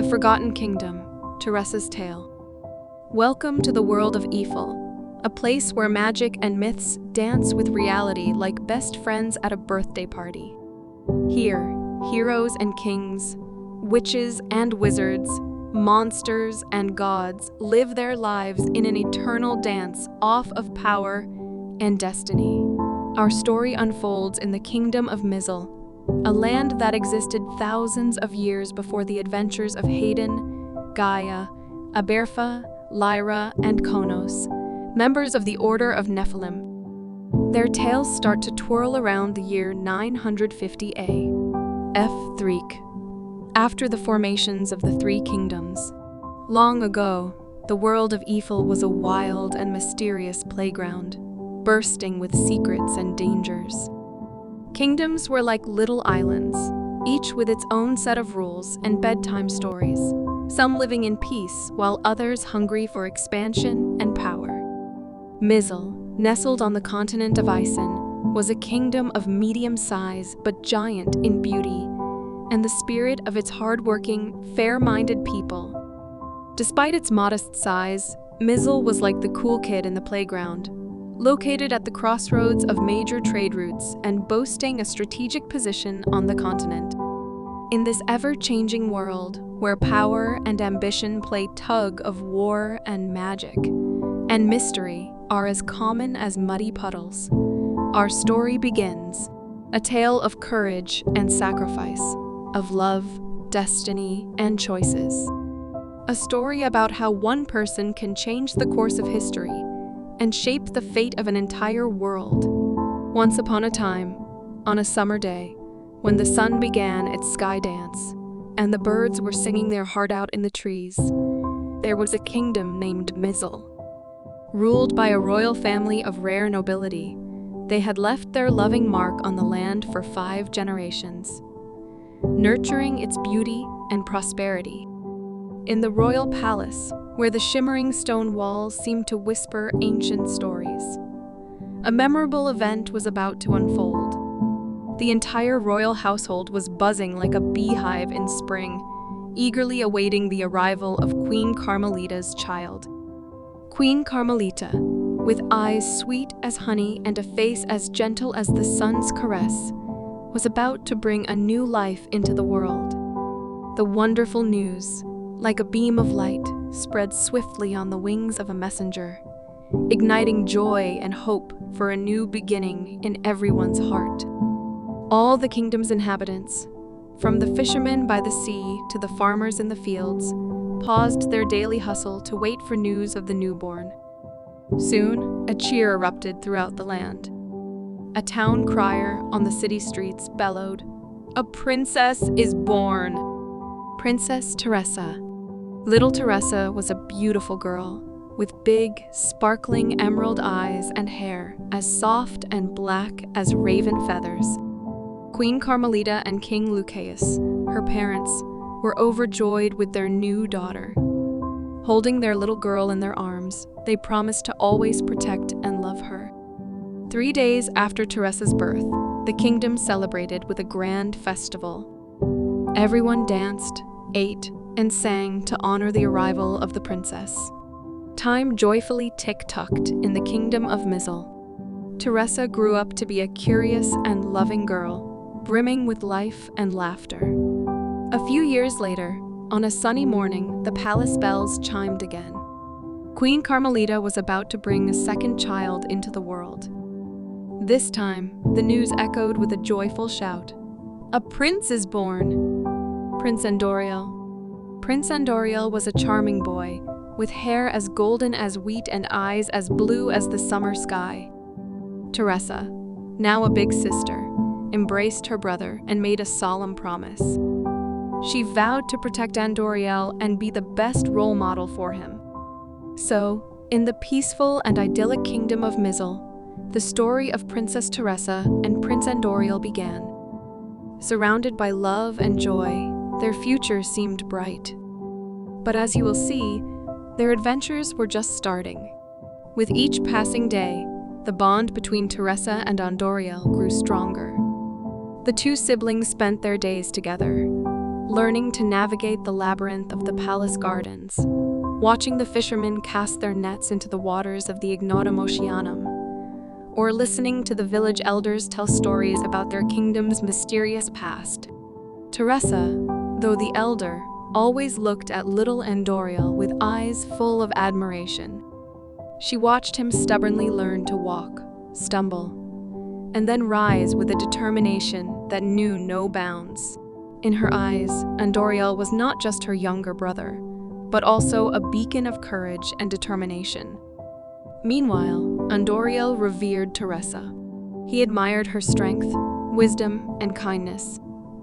The Forgotten Kingdom, Teresa's Tale. Welcome to the world of Ef'il, a place where magic and myths dance with reality like best friends at a birthday party. Here, heroes and kings, witches and wizards, monsters and gods live their lives in an eternal dance off of power and destiny. Our story unfolds in the Kingdom of Miz'l, a land that existed thousands of years before the adventures of Hayden, Gaia, Aberfa, Lyra, and Konos, members of the Order of Nephilim. Their tales start to twirl around the year 950 F3, after the formations of the Three Kingdoms. Long ago, the world of Ef'il was a wild and mysterious playground, bursting with secrets and dangers. Kingdoms were like little islands, each with its own set of rules and bedtime stories, some living in peace while others hungry for expansion and power. Miz'l, nestled on the continent of Isen, was a kingdom of medium size but giant in beauty, and the spirit of its hard-working, fair-minded people. Despite its modest size, Miz'l was like the cool kid in the playground, located at the crossroads of major trade routes and boasting a strategic position on the continent. In this ever-changing world, where power and ambition play tug of war and magic, and mystery are as common as muddy puddles, our story begins, a tale of courage and sacrifice, of love, destiny, and choices. A story about how one person can change the course of history and shape the fate of an entire world. Once upon a time, on a summer day, when the sun began its sky dance, and the birds were singing their heart out in the trees, there was a kingdom named Miz'l. Ruled by a royal family of rare nobility, they had left their loving mark on the land for 5 generations, nurturing its beauty and prosperity. In the royal palace, where the shimmering stone walls seemed to whisper ancient stories, a memorable event was about to unfold. The entire royal household was buzzing like a beehive in spring, eagerly awaiting the arrival of Queen Carmelita's child. Queen Carmelita, with eyes sweet as honey and a face as gentle as the sun's caress, was about to bring a new life into the world. The wonderful news, like a beam of light, spread swiftly on the wings of a messenger, igniting joy and hope for a new beginning in everyone's heart. All the kingdom's inhabitants, from the fishermen by the sea to the farmers in the fields, paused their daily hustle to wait for news of the newborn. Soon, a cheer erupted throughout the land. A town crier on the city streets bellowed, "A princess is born!" Princess Teressa. Little Teressa was a beautiful girl, with big, sparkling emerald eyes and hair as soft and black as raven feathers. Queen Carmelita and King Lucaeus, her parents, were overjoyed with their new daughter. Holding their little girl in their arms, they promised to always protect and love her. 3 days after Teressa's birth, the kingdom celebrated with a grand festival. Everyone danced, ate, and sang to honor the arrival of the princess. Time joyfully tick-tocked in the Kingdom of Miz'l. Teressa grew up to be a curious and loving girl, brimming with life and laughter. A few years later, on a sunny morning, the palace bells chimed again. Queen Carmelita was about to bring a second child into the world. This time, the news echoed with a joyful shout. "A prince is born!" Prince Andoriel. Prince Andoriel was a charming boy, with hair as golden as wheat and eyes as blue as the summer sky. Teressa, now a big sister, embraced her brother and made a solemn promise. She vowed to protect Andoriel and be the best role model for him. So, in the peaceful and idyllic Kingdom of Miz'l, the story of Princess Teressa and Prince Andoriel began. Surrounded by love and joy, their future seemed bright. But as you will see, their adventures were just starting. With each passing day, the bond between Teressa and Andoriel grew stronger. The two siblings spent their days together, learning to navigate the labyrinth of the palace gardens, watching the fishermen cast their nets into the waters of the ignotum oceanum, or listening to the village elders tell stories about their kingdom's mysterious past. Teressa, though the elder, always looked at little Andoriel with eyes full of admiration. She watched him stubbornly learn to walk, stumble, and then rise with a determination that knew no bounds. In her eyes, Andoriel was not just her younger brother, but also a beacon of courage and determination. Meanwhile, Andoriel revered Teressa. He admired her strength, wisdom, and kindness,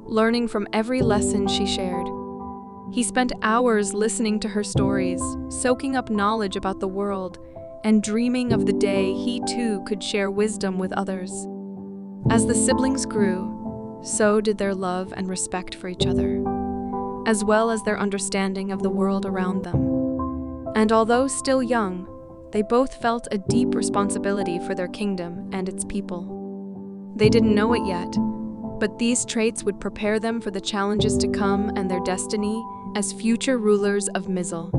learning from every lesson she shared. He spent hours listening to her stories, soaking up knowledge about the world, and dreaming of the day he too could share wisdom with others. As the siblings grew, so did their love and respect for each other, as well as their understanding of the world around them. And although still young, they both felt a deep responsibility for their kingdom and its people. They didn't know it yet, but these traits would prepare them for the challenges to come and their destiny as future rulers of Miz'l.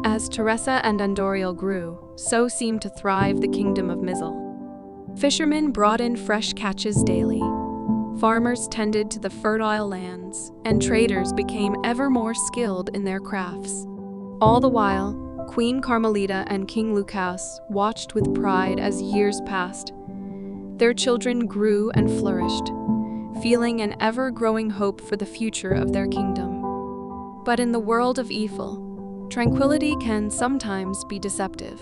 As Teressa and Andoriel grew, so seemed to thrive the kingdom of Miz'l. Fishermen brought in fresh catches daily, farmers tended to the fertile lands, and traders became ever more skilled in their crafts. All the while, Queen Carmelita and King Lucas watched with pride as years passed. Their children grew and flourished, feeling an ever-growing hope for the future of their kingdom. But in the world of Ef'il, tranquility can sometimes be deceptive.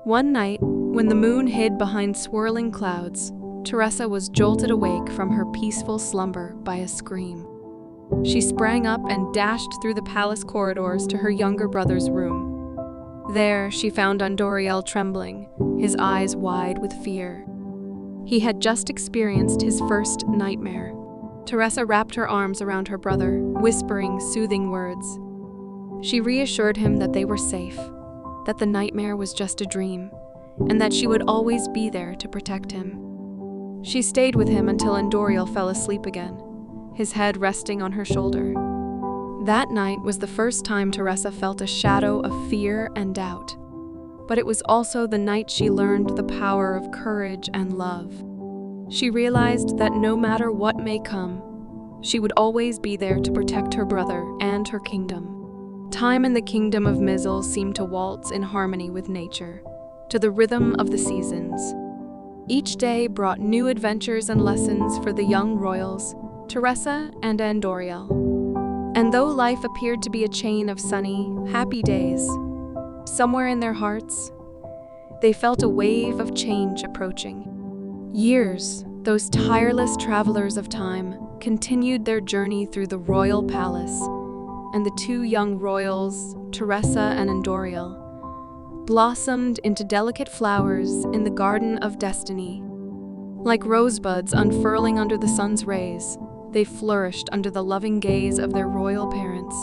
One night, when the moon hid behind swirling clouds, Teressa was jolted awake from her peaceful slumber by a scream. She sprang up and dashed through the palace corridors to her younger brother's room. There, she found Andoriel trembling, his eyes wide with fear. He had just experienced his first nightmare. Teressa wrapped her arms around her brother, whispering soothing words. She reassured him that they were safe, that the nightmare was just a dream, and that she would always be there to protect him. She stayed with him until Andoriel fell asleep again, his head resting on her shoulder. That night was the first time Teressa felt a shadow of fear and doubt, but it was also the night she learned the power of courage and love. She realized that no matter what may come, she would always be there to protect her brother and her kingdom. Time in the kingdom of Miz'l seemed to waltz in harmony with nature, to the rhythm of the seasons. Each day brought new adventures and lessons for the young royals, Teressa and Andoriel. And though life appeared to be a chain of sunny, happy days, somewhere in their hearts, they felt a wave of change approaching. Years, those tireless travelers of time, continued their journey through the royal palace, and the two young royals, Teressa and Andoriel, blossomed into delicate flowers in the garden of destiny. Like rosebuds unfurling under the sun's rays, they flourished under the loving gaze of their royal parents.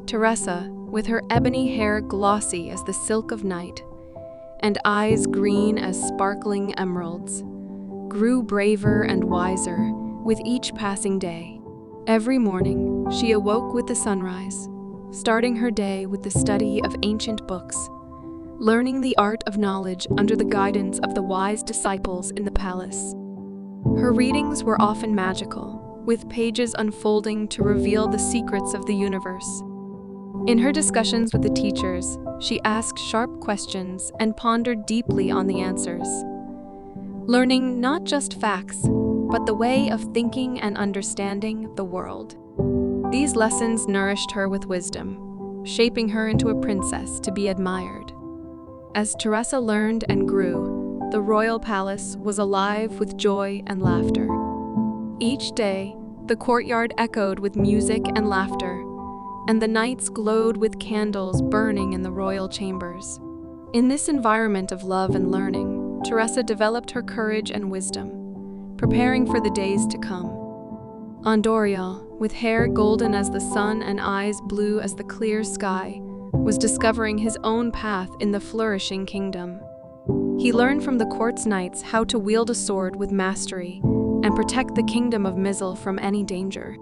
Teressa, with her ebony hair glossy as the silk of night, and eyes green as sparkling emeralds, grew braver and wiser with each passing day. Every morning, she awoke with the sunrise, starting her day with the study of ancient books, learning the art of knowledge under the guidance of the wise disciples in the palace. Her readings were often magical, with pages unfolding to reveal the secrets of the universe. In her discussions with the teachers, she asked sharp questions and pondered deeply on the answers, learning not just facts, but the way of thinking and understanding the world. These lessons nourished her with wisdom, shaping her into a princess to be admired. As Teressa learned and grew, the royal palace was alive with joy and laughter. Each day, the courtyard echoed with music and laughter, and the nights glowed with candles burning in the royal chambers. In this environment of love and learning, Teressa developed her courage and wisdom, preparing for the days to come. Andoriel, with hair golden as the sun and eyes blue as the clear sky, was discovering his own path in the flourishing kingdom. He learned from the court's knights how to wield a sword with mastery and protect the kingdom of Miz'l from any danger.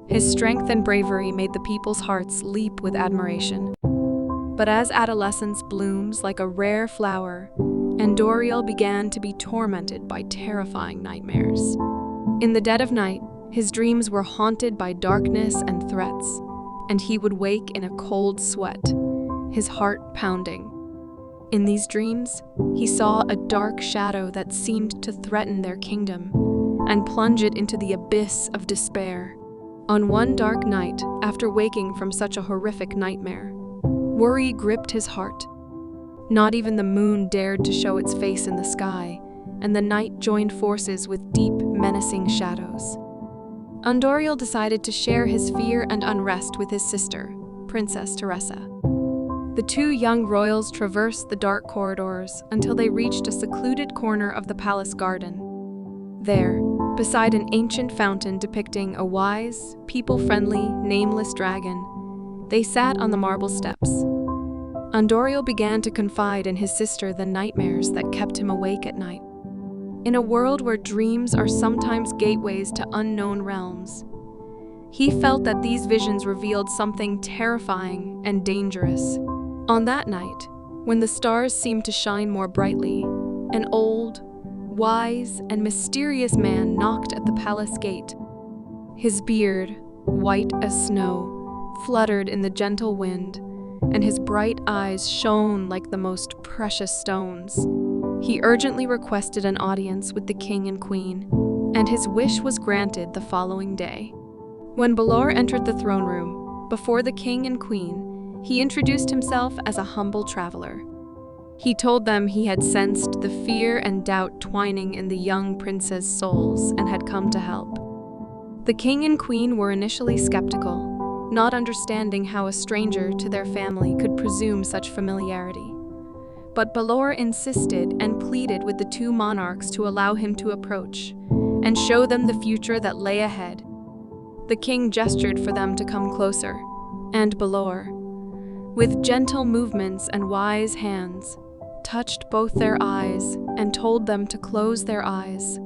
His strength and bravery made the people's hearts leap with admiration. But as adolescence blooms like a rare flower, Andoriel began to be tormented by terrifying nightmares. In the dead of night, his dreams were haunted by darkness and threats, and he would wake in a cold sweat, his heart pounding. In these dreams, he saw a dark shadow that seemed to threaten their kingdom and plunge it into the abyss of despair. On one dark night, after waking from such a horrific nightmare, worry gripped his heart. Not even the moon dared to show its face in the sky, and the night joined forces with deep, menacing shadows. Andoriel decided to share his fear and unrest with his sister, Princess Teressa. The two young royals traversed the dark corridors until they reached a secluded corner of the palace garden. There, beside an ancient fountain depicting a wise, people-friendly, nameless dragon, they sat on the marble steps. Andoriel began to confide in his sister the nightmares that kept him awake at night. In a world where dreams are sometimes gateways to unknown realms, he felt that these visions revealed something terrifying and dangerous. On that night, when the stars seemed to shine more brightly, an old, wise, and mysterious man knocked at the palace gate. His beard, white as snow, fluttered in the gentle wind, and his bright eyes shone like the most precious stones. He urgently requested an audience with the king and queen, and his wish was granted the following day. When Balor entered the throne room, before the king and queen, he introduced himself as a humble traveler. He told them he had sensed the fear and doubt twining in the young prince's souls and had come to help. The king and queen were initially skeptical, not understanding how a stranger to their family could presume such familiarity. But Balor insisted and pleaded with the two monarchs to allow him to approach and show them the future that lay ahead. The king gestured for them to come closer, and Balor, with gentle movements and wise hands, touched both their eyes and told them to close their eyes,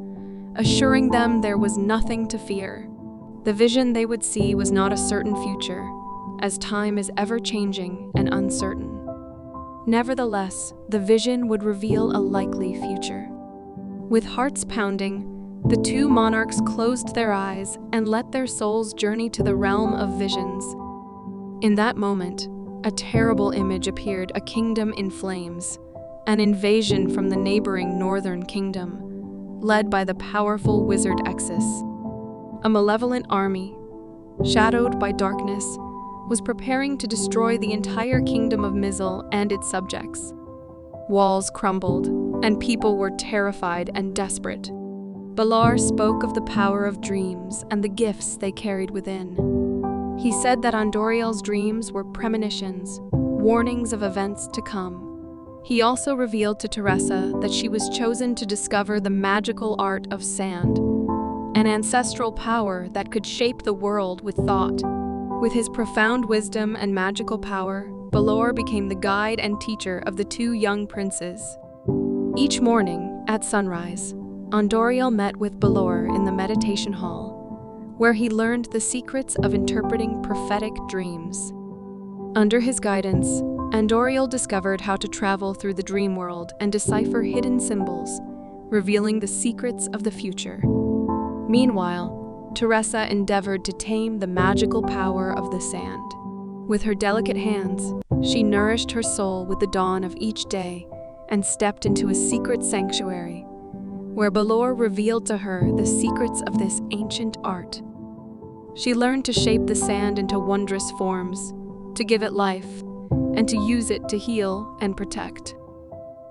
assuring them there was nothing to fear. The vision they would see was not a certain future, as time is ever-changing and uncertain. Nevertheless, the vision would reveal a likely future. With hearts pounding, the two monarchs closed their eyes and let their souls journey to the realm of visions. In that moment, a terrible image appeared, a kingdom in flames, an invasion from the neighboring northern kingdom, led by the powerful wizard Exis. A malevolent army, shadowed by darkness, was preparing to destroy the entire kingdom of Miz'l and its subjects. Walls crumbled, and people were terrified and desperate. Balor spoke of the power of dreams and the gifts they carried within. He said that Andoriel's dreams were premonitions, warnings of events to come. He also revealed to Teressa that she was chosen to discover the magical art of sand, an ancestral power that could shape the world with thought. With his profound wisdom and magical power, Balor became the guide and teacher of the two young princes. Each morning, at sunrise, Andoriel met with Balor in the meditation hall, where he learned the secrets of interpreting prophetic dreams. Under his guidance, Andoriel discovered how to travel through the dream world and decipher hidden symbols, revealing the secrets of the future. Meanwhile, Teressa endeavored to tame the magical power of the sand. With her delicate hands, she nourished her soul with the dawn of each day and stepped into a secret sanctuary, where Balor revealed to her the secrets of this ancient art. She learned to shape the sand into wondrous forms, to give it life, and to use it to heal and protect.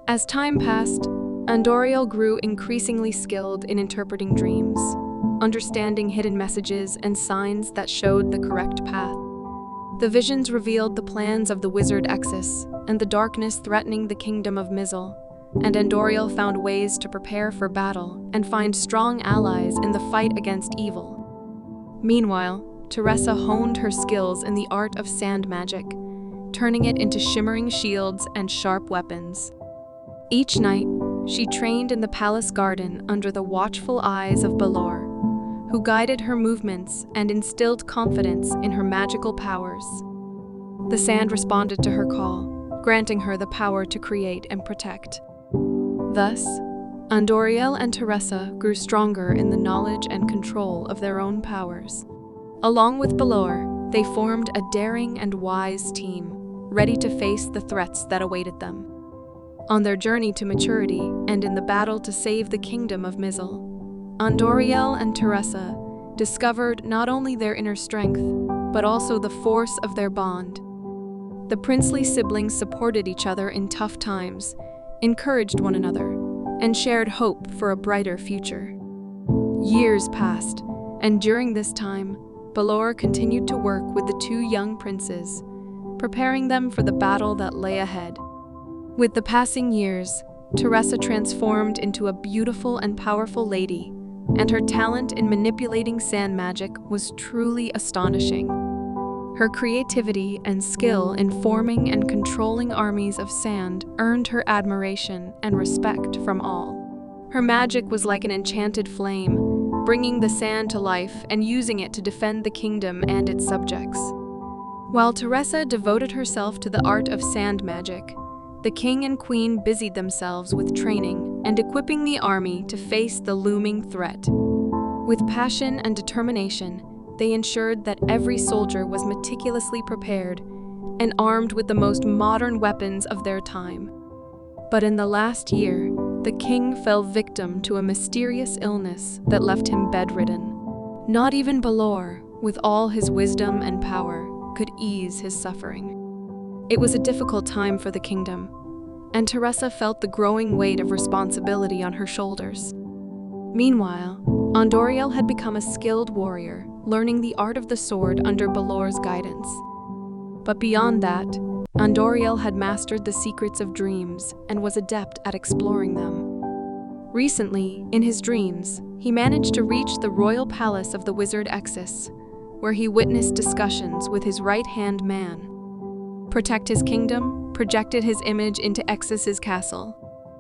As time passed, Andoriel grew increasingly skilled in interpreting dreams, understanding hidden messages and signs that showed the correct path. The visions revealed the plans of the wizard Exis and the darkness threatening the kingdom of Miz'l, and Andoriel found ways to prepare for battle and find strong allies in the fight against evil. Meanwhile, Teressa honed her skills in the art of sand magic, turning it into shimmering shields and sharp weapons. Each night, she trained in the palace garden under the watchful eyes of Balor, who guided her movements and instilled confidence in her magical powers. The sand responded to her call, granting her the power to create and protect. Thus, Andoriel and Teressa grew stronger in the knowledge and control of their own powers. Along with Balor, they formed a daring and wise team, ready to face the threats that awaited them. On their journey to maturity and in the battle to save the kingdom of Miz'l, Andoriel and Teressa discovered not only their inner strength, but also the force of their bond. The princely siblings supported each other in tough times, encouraged one another, and shared hope for a brighter future. Years passed, and during this time, Balor continued to work with the two young princes, preparing them for the battle that lay ahead. With the passing years, Teressa transformed into a beautiful and powerful lady, and her talent in manipulating sand magic was truly astonishing. Her creativity and skill in forming and controlling armies of sand earned her admiration and respect from all. Her magic was like an enchanted flame, bringing the sand to life and using it to defend the kingdom and its subjects. While Teressa devoted herself to the art of sand magic, the king and queen busied themselves with training and equipping the army to face the looming threat. With passion and determination, they ensured that every soldier was meticulously prepared and armed with the most modern weapons of their time. But in the last year, the king fell victim to a mysterious illness that left him bedridden. Not even Balor, with all his wisdom and power, could ease his suffering. It was a difficult time for the kingdom, and Teressa felt the growing weight of responsibility on her shoulders. Meanwhile, Andoriel had become a skilled warrior, learning the art of the sword under Balor's guidance. But beyond that, Andoriel had mastered the secrets of dreams and was adept at exploring them. Recently, in his dreams, he managed to reach the royal palace of the wizard Exis, where he witnessed discussions with his right-hand man. Protect his kingdom projected his image into Exis's castle.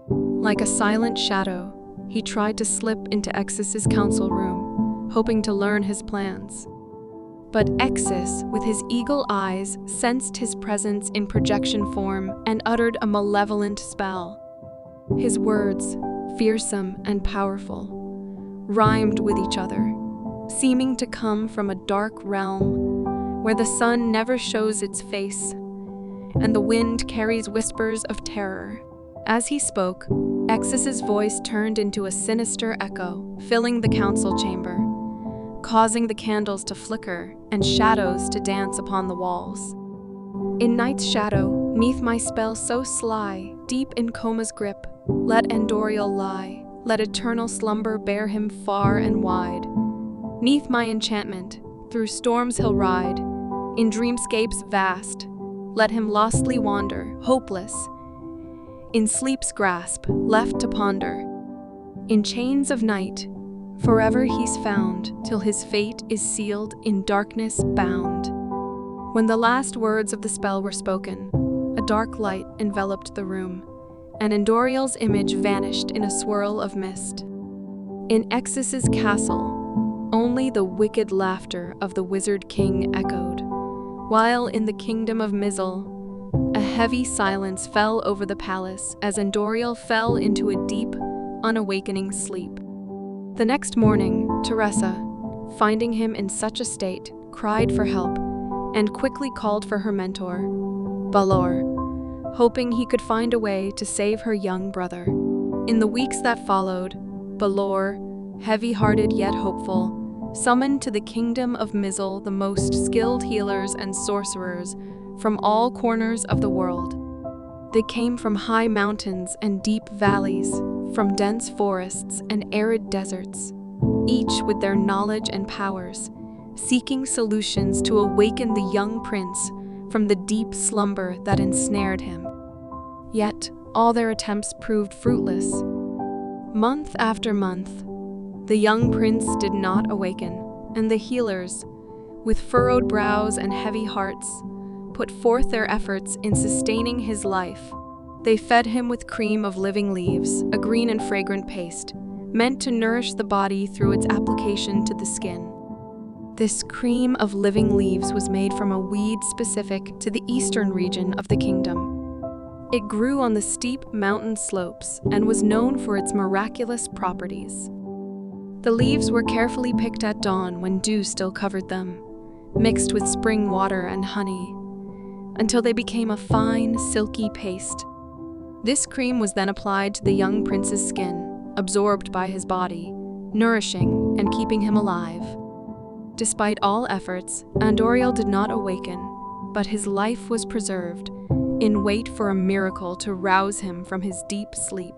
Like a silent shadow, he tried to slip into Exis's council room, hoping to learn his plans. But Exis, with his eagle eyes, sensed his presence in projection form and uttered a malevolent spell. His words, fearsome and powerful, rhymed with each other, seeming to come from a dark realm where the sun never shows its face and the wind carries whispers of terror. As he spoke, Exis's voice turned into a sinister echo, filling the council chamber, causing the candles to flicker and shadows to dance upon the walls. In night's shadow, 'neath my spell so sly, deep in coma's grip, let Andoriel lie, let eternal slumber bear him far and wide. 'Neath my enchantment, through storms he'll ride, in dreamscapes vast, let him lostly wander, hopeless, in sleep's grasp, left to ponder. In chains of night, forever he's found, till his fate is sealed, in darkness bound. When the last words of the spell were spoken, a dark light enveloped the room, and Andoriel's image vanished in a swirl of mist. In Exis's castle, only the wicked laughter of the wizard king echoed, while in the kingdom of Miz'l, a heavy silence fell over the palace as Andoriel fell into a deep, unawakening sleep. The next morning, Teressa, finding him in such a state, cried for help and quickly called for her mentor, Balor, hoping he could find a way to save her young brother. In the weeks that followed, Balor, heavy-hearted yet hopeful, summoned to the kingdom of Miz'l the most skilled healers and sorcerers from all corners of the world. They came from high mountains and deep valleys, from dense forests and arid deserts, each with their knowledge and powers, seeking solutions to awaken the young prince from the deep slumber that ensnared him. Yet, all their attempts proved fruitless. Month after month, the young prince did not awaken, and the healers, with furrowed brows and heavy hearts, put forth their efforts in sustaining his life. They fed him with cream of living leaves, a green and fragrant paste, meant to nourish the body through its application to the skin. This cream of living leaves was made from a weed specific to the eastern region of the kingdom. It grew on the steep mountain slopes and was known for its miraculous properties. The leaves were carefully picked at dawn when dew still covered them, mixed with spring water and honey, until they became a fine, silky paste. This cream was then applied to the young prince's skin, absorbed by his body, nourishing and keeping him alive. Despite all efforts, Andoriel did not awaken, but his life was preserved, in wait for a miracle to rouse him from his deep sleep.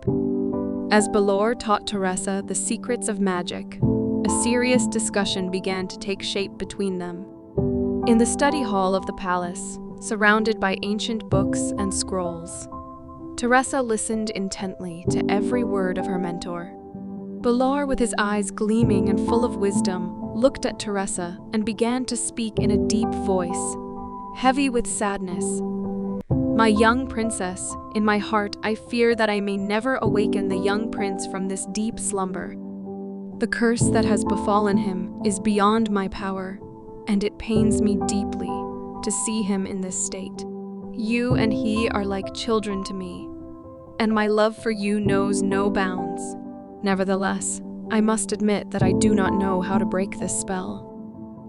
As Balor taught Teressa the secrets of magic, a serious discussion began to take shape between them. In the study hall of the palace, surrounded by ancient books and scrolls, Teressa listened intently to every word of her mentor. Balor, with his eyes gleaming and full of wisdom, looked at Teressa and began to speak in a deep voice, heavy with sadness. "My young princess, in my heart I fear that I may never awaken the young prince from this deep slumber. The curse that has befallen him is beyond my power, and it pains me deeply to see him in this state. You and he are like children to me, and my love for you knows no bounds. Nevertheless, I must admit that I do not know how to break this spell."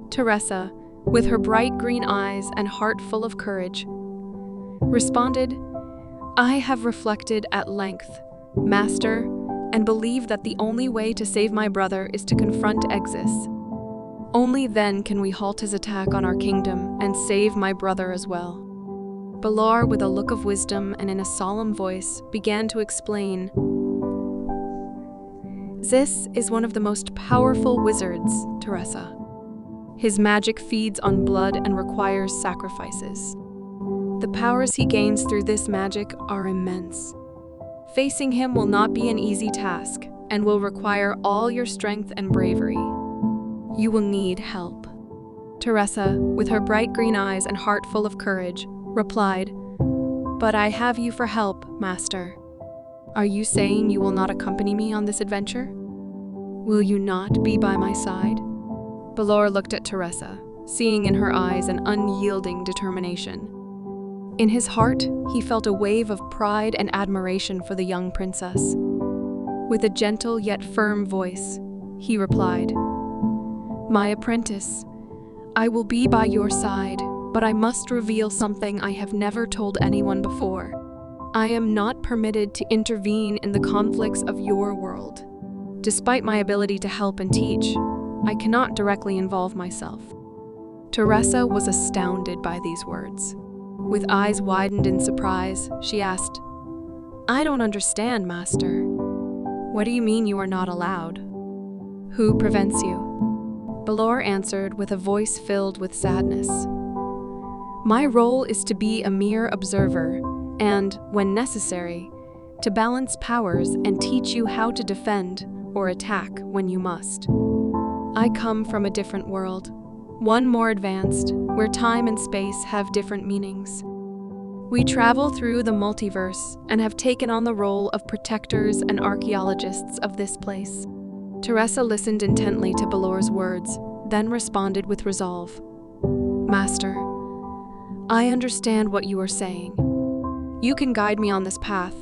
Teressa, with her bright green eyes and heart full of courage, responded, "I have reflected at length, Master, and believe that the only way to save my brother is to confront Exis. Only then can we halt his attack on our kingdom and save my brother as well." Balor, with a look of wisdom and in a solemn voice, began to explain, "This is one of the most powerful wizards, Teressa. His magic feeds on blood and requires sacrifices. The powers he gains through this magic are immense. Facing him will not be an easy task and will require all your strength and bravery. You will need help." Teressa, with her bright green eyes and heart full of courage, replied, "But I have you for help, Master. Are you saying you will not accompany me on this adventure? Will you not be by my side?" Balor looked at Teressa, seeing in her eyes an unyielding determination. In his heart, he felt a wave of pride and admiration for the young princess. With a gentle yet firm voice, he replied, "My apprentice, I will be by your side, but I must reveal something I have never told anyone before. I am not permitted to intervene in the conflicts of your world. Despite my ability to help and teach, I cannot directly involve myself." Teressa was astounded by these words. With eyes widened in surprise, she asked, "I don't understand, Master. What do you mean you are not allowed? Who prevents you?" Balor answered with a voice filled with sadness, "My role is to be a mere observer and, when necessary, to balance powers and teach you how to defend or attack when you must. I come from a different world, one more advanced, where time and space have different meanings. We travel through the multiverse and have taken on the role of protectors and archaeologists of this place." Teressa listened intently to Balor's words, then responded with resolve, "Master, I understand what you are saying. You can guide me on this path,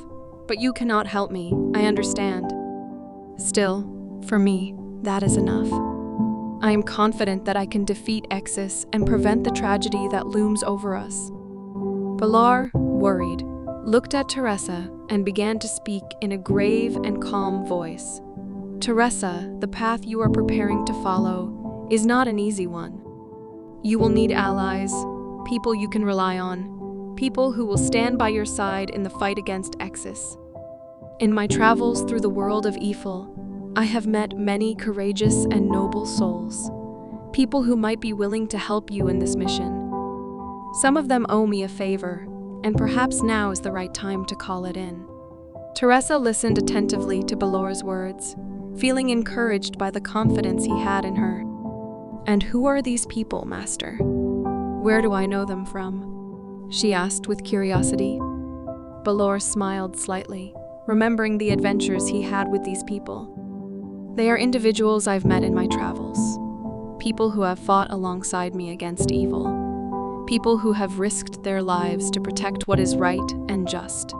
but you cannot help me, I understand. Still, for me, that is enough. I am confident that I can defeat Exis and prevent the tragedy that looms over us." Balor, worried, looked at Teressa and began to speak in a grave and calm voice. "Teressa, the path you are preparing to follow is not an easy one. You will need allies, people you can rely on, people who will stand by your side in the fight against Exis. In my travels through the world of Ef'il, I have met many courageous and noble souls, people who might be willing to help you in this mission. Some of them owe me a favor, and perhaps now is the right time to call it in." Teressa listened attentively to Balor's words, feeling encouraged by the confidence he had in her. "And who are these people, Master? Where do I know them from?" she asked with curiosity. Balor smiled slightly, remembering the adventures he had with these people. They are individuals I've met in my travels. People who have fought alongside me against evil. People who have risked their lives to protect what is right and just.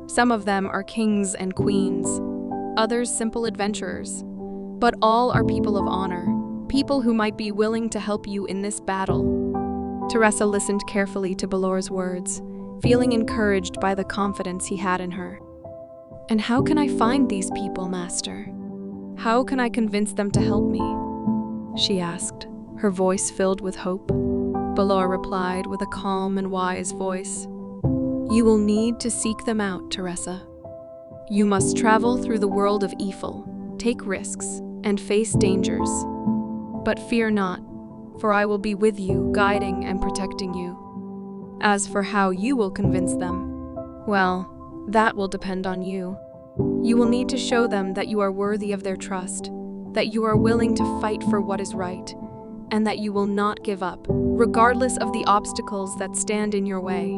Some of them are kings and queens, others simple adventurers. But all are people of honor, people who might be willing to help you in this battle. Teressa listened carefully to Balor's words, feeling encouraged by the confidence he had in her. And how can I find these people, Master? How can I convince them to help me? She asked, her voice filled with hope. Balor replied with a calm and wise voice. You will need to seek them out, Teressa. You must travel through the world of Ef'il, take risks, and face dangers. But fear not, for I will be with you, guiding and protecting you. As for how you will convince them, well, that will depend on you. You will need to show them that you are worthy of their trust, that you are willing to fight for what is right, and that you will not give up, regardless of the obstacles that stand in your way.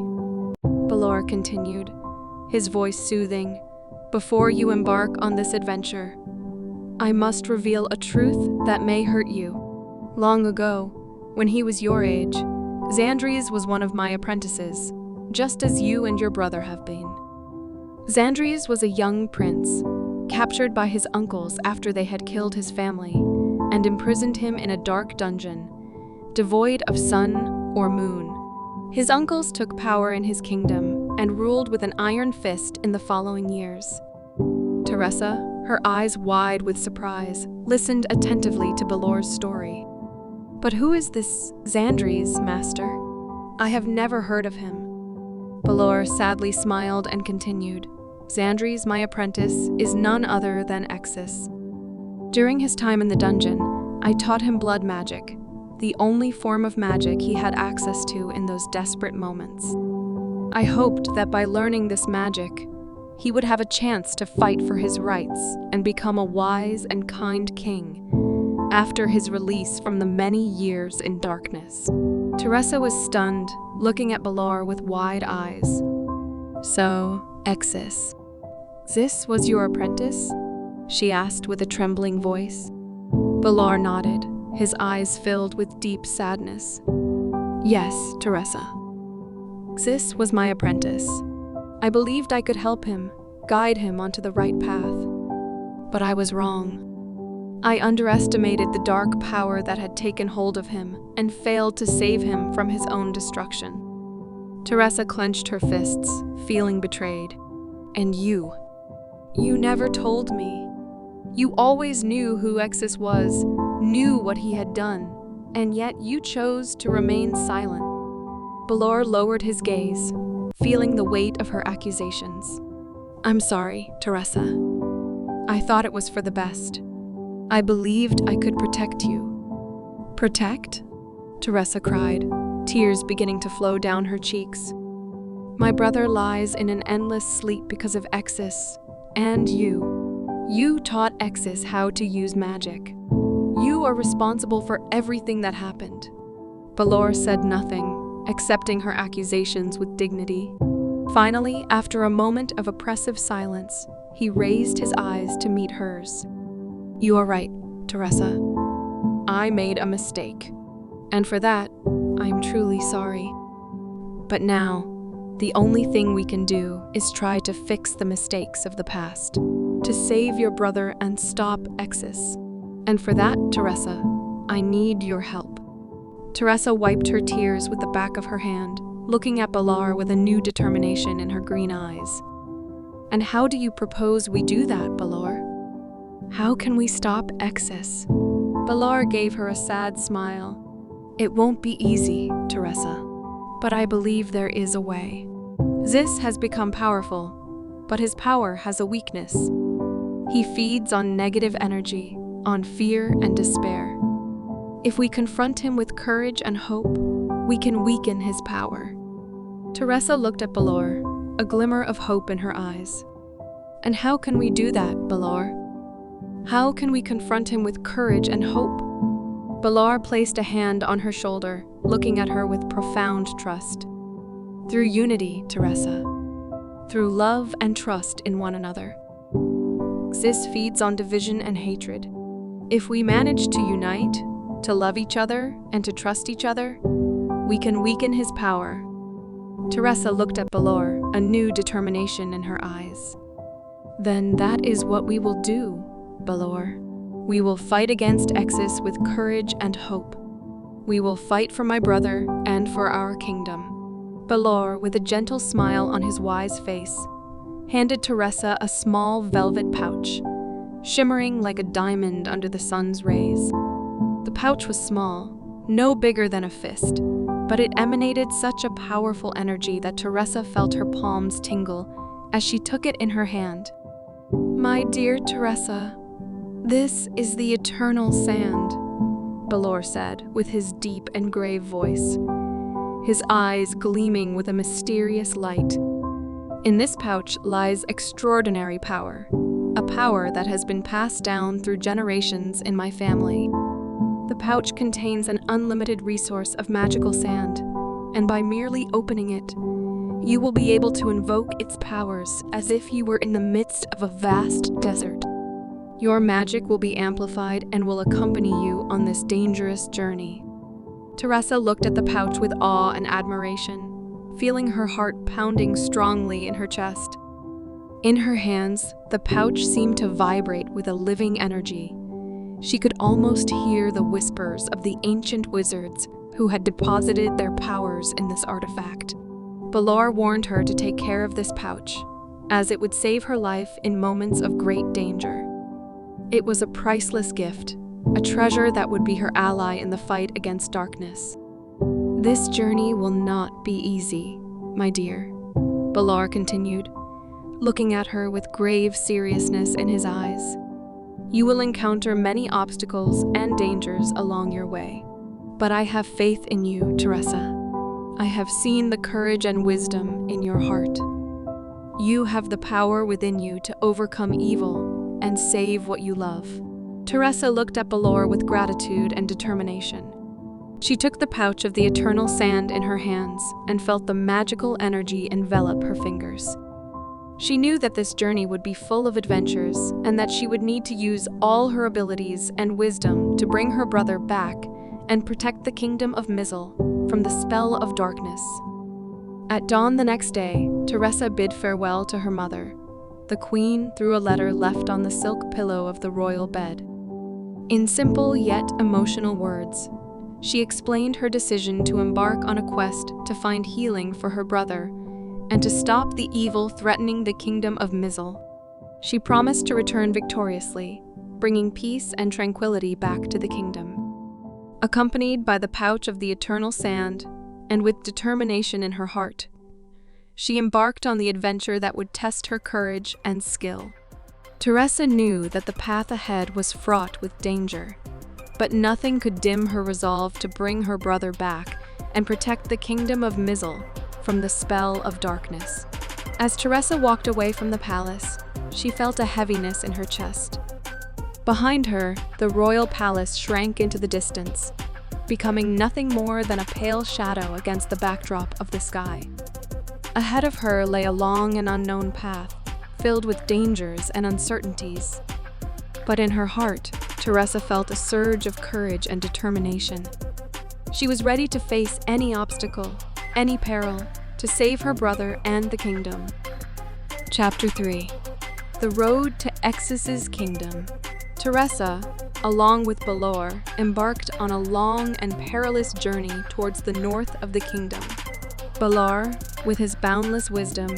Balor continued, his voice soothing. Before you embark on this adventure, I must reveal a truth that may hurt you. Long ago, when he was your age, Xandres was one of my apprentices, just as you and your brother have been. Xandres was a young prince, captured by his uncles after they had killed his family, and imprisoned him in a dark dungeon, devoid of sun or moon. His uncles took power in his kingdom and ruled with an iron fist in the following years. Teressa, her eyes wide with surprise, listened attentively to Balor's story. But who is this Xandres, Master? I have never heard of him. Balor sadly smiled and continued. Xandres, my apprentice, is none other than Exis. During his time in the dungeon, I taught him blood magic, the only form of magic he had access to in those desperate moments. I hoped that by learning this magic, he would have a chance to fight for his rights and become a wise and kind king after his release from the many years in darkness. Teressa was stunned, looking at Balor with wide eyes. So, Exis, this was your apprentice? She asked with a trembling voice. Balor nodded, his eyes filled with deep sadness. Yes, Teressa. Xis was my apprentice. I believed I could help him, guide him onto the right path. But I was wrong. I underestimated the dark power that had taken hold of him and failed to save him from his own destruction. Teressa clenched her fists, feeling betrayed. And you never told me. You always knew who Exis was, knew what he had done, and yet you chose to remain silent. Balor lowered his gaze, feeling the weight of her accusations. I'm sorry, Teressa. I thought it was for the best. I believed I could protect you. Protect? Teressa cried, tears beginning to flow down her cheeks. My brother lies in an endless sleep because of Exis, and you. You taught Exis how to use magic. You are responsible for everything that happened. Balor said nothing, accepting her accusations with dignity. Finally, after a moment of oppressive silence, he raised his eyes to meet hers. You are right, Teressa. I made a mistake, and for that, I'm truly sorry. But now, the only thing we can do is try to fix the mistakes of the past, to save your brother and stop Exis. And for that, Teressa, I need your help. Teressa wiped her tears with the back of her hand, looking at Balor with a new determination in her green eyes. And how do you propose we do that, Balor? How can we stop Exis? Balor gave her a sad smile. It won't be easy, Teressa, but I believe there is a way. Xis has become powerful, but his power has a weakness. He feeds on negative energy, on fear and despair. If we confront him with courage and hope, we can weaken his power. Teressa looked at Balor, a glimmer of hope in her eyes. And how can we do that, Balor? How can we confront him with courage and hope? Balor placed a hand on her shoulder, looking at her with profound trust. Through unity, Teressa. Through love and trust in one another. This feeds on division and hatred. If we manage to unite, to love each other, and to trust each other, we can weaken his power. Teressa looked at Balor, a new determination in her eyes. Then that is what we will do, Balor. We will fight against Exis with courage and hope. We will fight for my brother and for our kingdom. Balor, with a gentle smile on his wise face, handed Teressa a small velvet pouch, shimmering like a diamond under the sun's rays. The pouch was small, no bigger than a fist, but it emanated such a powerful energy that Teressa felt her palms tingle as she took it in her hand. My dear Teressa, this is the eternal sand, Balor said with his deep and grave voice, his eyes gleaming with a mysterious light. In this pouch lies extraordinary power, a power that has been passed down through generations in my family. The pouch contains an unlimited resource of magical sand, and by merely opening it, you will be able to invoke its powers as if you were in the midst of a vast desert. Your magic will be amplified and will accompany you on this dangerous journey. Teressa looked at the pouch with awe and admiration, feeling her heart pounding strongly in her chest. In her hands, the pouch seemed to vibrate with a living energy. She could almost hear the whispers of the ancient wizards who had deposited their powers in this artifact. Balor warned her to take care of this pouch, as it would save her life in moments of great danger. It was a priceless gift, a treasure that would be her ally in the fight against darkness. This journey will not be easy, my dear, Balor continued, looking at her with grave seriousness in his eyes. You will encounter many obstacles and dangers along your way, but I have faith in you, Teressa. I have seen the courage and wisdom in your heart. You have the power within you to overcome evil and save what you love. Teressa looked at Balor with gratitude and determination. She took the pouch of the eternal sand in her hands and felt the magical energy envelop her fingers. She knew that this journey would be full of adventures and that she would need to use all her abilities and wisdom to bring her brother back and protect the kingdom of Miz'l from the spell of darkness. At dawn the next day, Teressa bid farewell to her mother. The queen threw a letter left on the silk pillow of the royal bed. In simple yet emotional words, she explained her decision to embark on a quest to find healing for her brother and to stop the evil threatening the kingdom of Miz'l. She promised to return victoriously, bringing peace and tranquility back to the kingdom. Accompanied by the pouch of the eternal sand, and with determination in her heart, she embarked on the adventure that would test her courage and skill. Teressa knew that the path ahead was fraught with danger, but nothing could dim her resolve to bring her brother back and protect the kingdom of Miz'l from the spell of darkness. As Teressa walked away from the palace, she felt a heaviness in her chest. Behind her, the royal palace shrank into the distance, becoming nothing more than a pale shadow against the backdrop of the sky. Ahead of her lay a long and unknown path, filled with dangers and uncertainties. But in her heart, Teressa felt a surge of courage and determination. She was ready to face any obstacle, any peril, to save her brother and the kingdom. Chapter 3. The Road to Exis's Kingdom. Teressa, along with Balor, embarked on a long and perilous journey towards the north of the kingdom. Balor, with his boundless wisdom,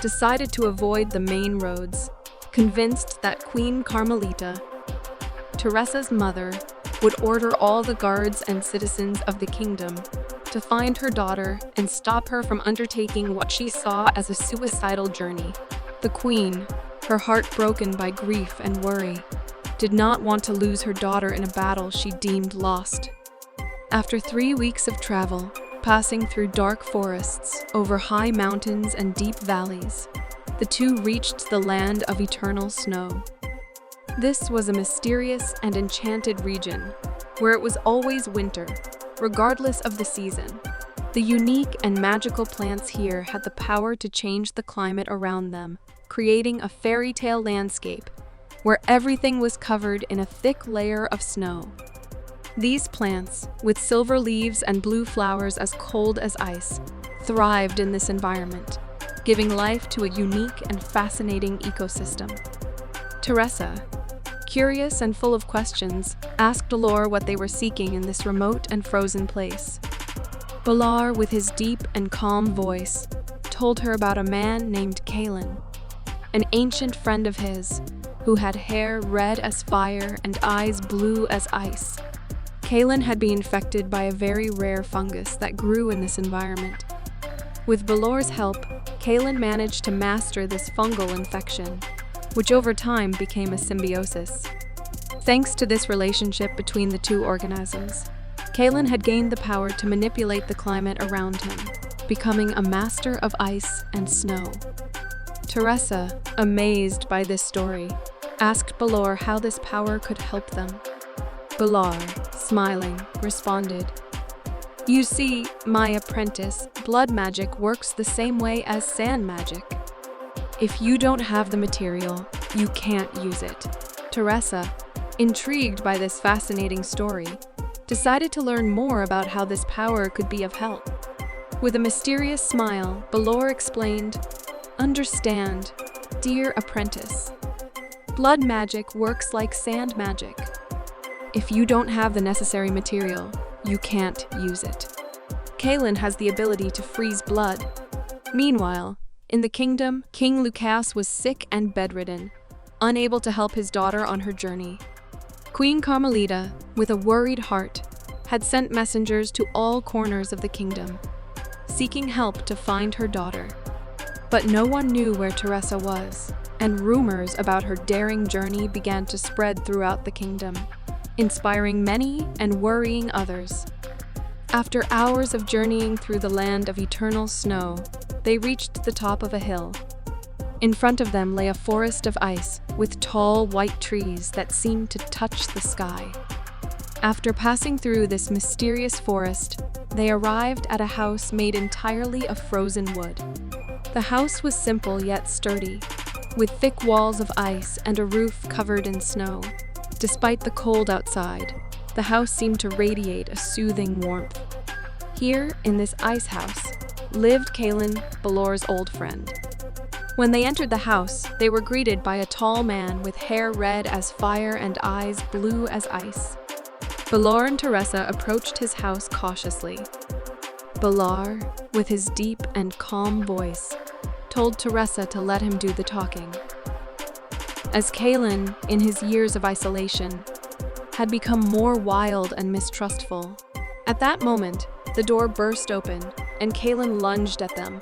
decided to avoid the main roads, convinced that Queen Carmelita, Teressa's mother, would order all the guards and citizens of the kingdom to find her daughter and stop her from undertaking what she saw as a suicidal journey. The queen, her heart broken by grief and worry, did not want to lose her daughter in a battle she deemed lost. After 3 weeks of travel, passing through dark forests, over high mountains and deep valleys, the two reached the land of eternal snow. This was a mysterious and enchanted region, where it was always winter, regardless of the season. The unique and magical plants here had the power to change the climate around them, creating a fairy tale landscape where everything was covered in a thick layer of snow. These plants, with silver leaves and blue flowers as cold as ice, thrived in this environment, giving life to a unique and fascinating ecosystem. Teressa, curious and full of questions, asked Balor what they were seeking in this remote and frozen place. Balor, with his deep and calm voice, told her about a man named Kalen, an ancient friend of his, who had hair red as fire and eyes blue as ice. Kalen had been infected by a very rare fungus that grew in this environment. With Balor's help, Kalen managed to master this fungal infection, which over time became a symbiosis. Thanks to this relationship between the two organisms, Kalen had gained the power to manipulate the climate around him, becoming a master of ice and snow. Teressa, amazed by this story, asked Balor how this power could help them. Balor, smiling, responded, "You see, my apprentice, blood magic works the same way as sand magic. If you don't have the material, you can't use it." Teressa, intrigued by this fascinating story, decided to learn more about how this power could be of help. With a mysterious smile, Balor explained, "Understand, dear apprentice. Blood magic works like sand magic. If you don't have the necessary material, you can't use it. Kalen has the ability to freeze blood." Meanwhile, in the kingdom, King Lucas was sick and bedridden, unable to help his daughter on her journey. Queen Carmelita, with a worried heart, had sent messengers to all corners of the kingdom, seeking help to find her daughter. But no one knew where Teressa was, and rumors about her daring journey began to spread throughout the kingdom, inspiring many and worrying others. After hours of journeying through the land of eternal snow, they reached the top of a hill. In front of them lay a forest of ice with tall white trees that seemed to touch the sky. After passing through this mysterious forest, they arrived at a house made entirely of frozen wood. The house was simple yet sturdy, with thick walls of ice and a roof covered in snow. Despite the cold outside, the house seemed to radiate a soothing warmth. Here, in this ice house, lived Kalen, Balor's old friend. When they entered the house, they were greeted by a tall man with hair red as fire and eyes blue as ice. Balor and Teressa approached his house cautiously. Balor, with his deep and calm voice, told Teressa to let him do the talking. As Kalen, in his years of isolation, had become more wild and mistrustful. At that moment, the door burst open, and Kalen lunged at them,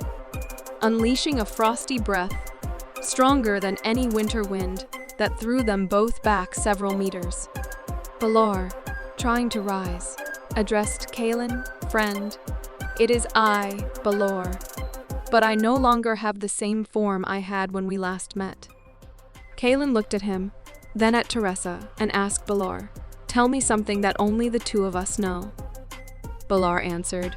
unleashing a frosty breath, stronger than any winter wind, that threw them both back several meters. Balor, trying to rise, addressed Kalen, "Friend, it is I, Balor, but I no longer have the same form I had when we last met." Kalen looked at him, then at Teressa, and asked Balor, "Tell me something that only the two of us know." Balor answered,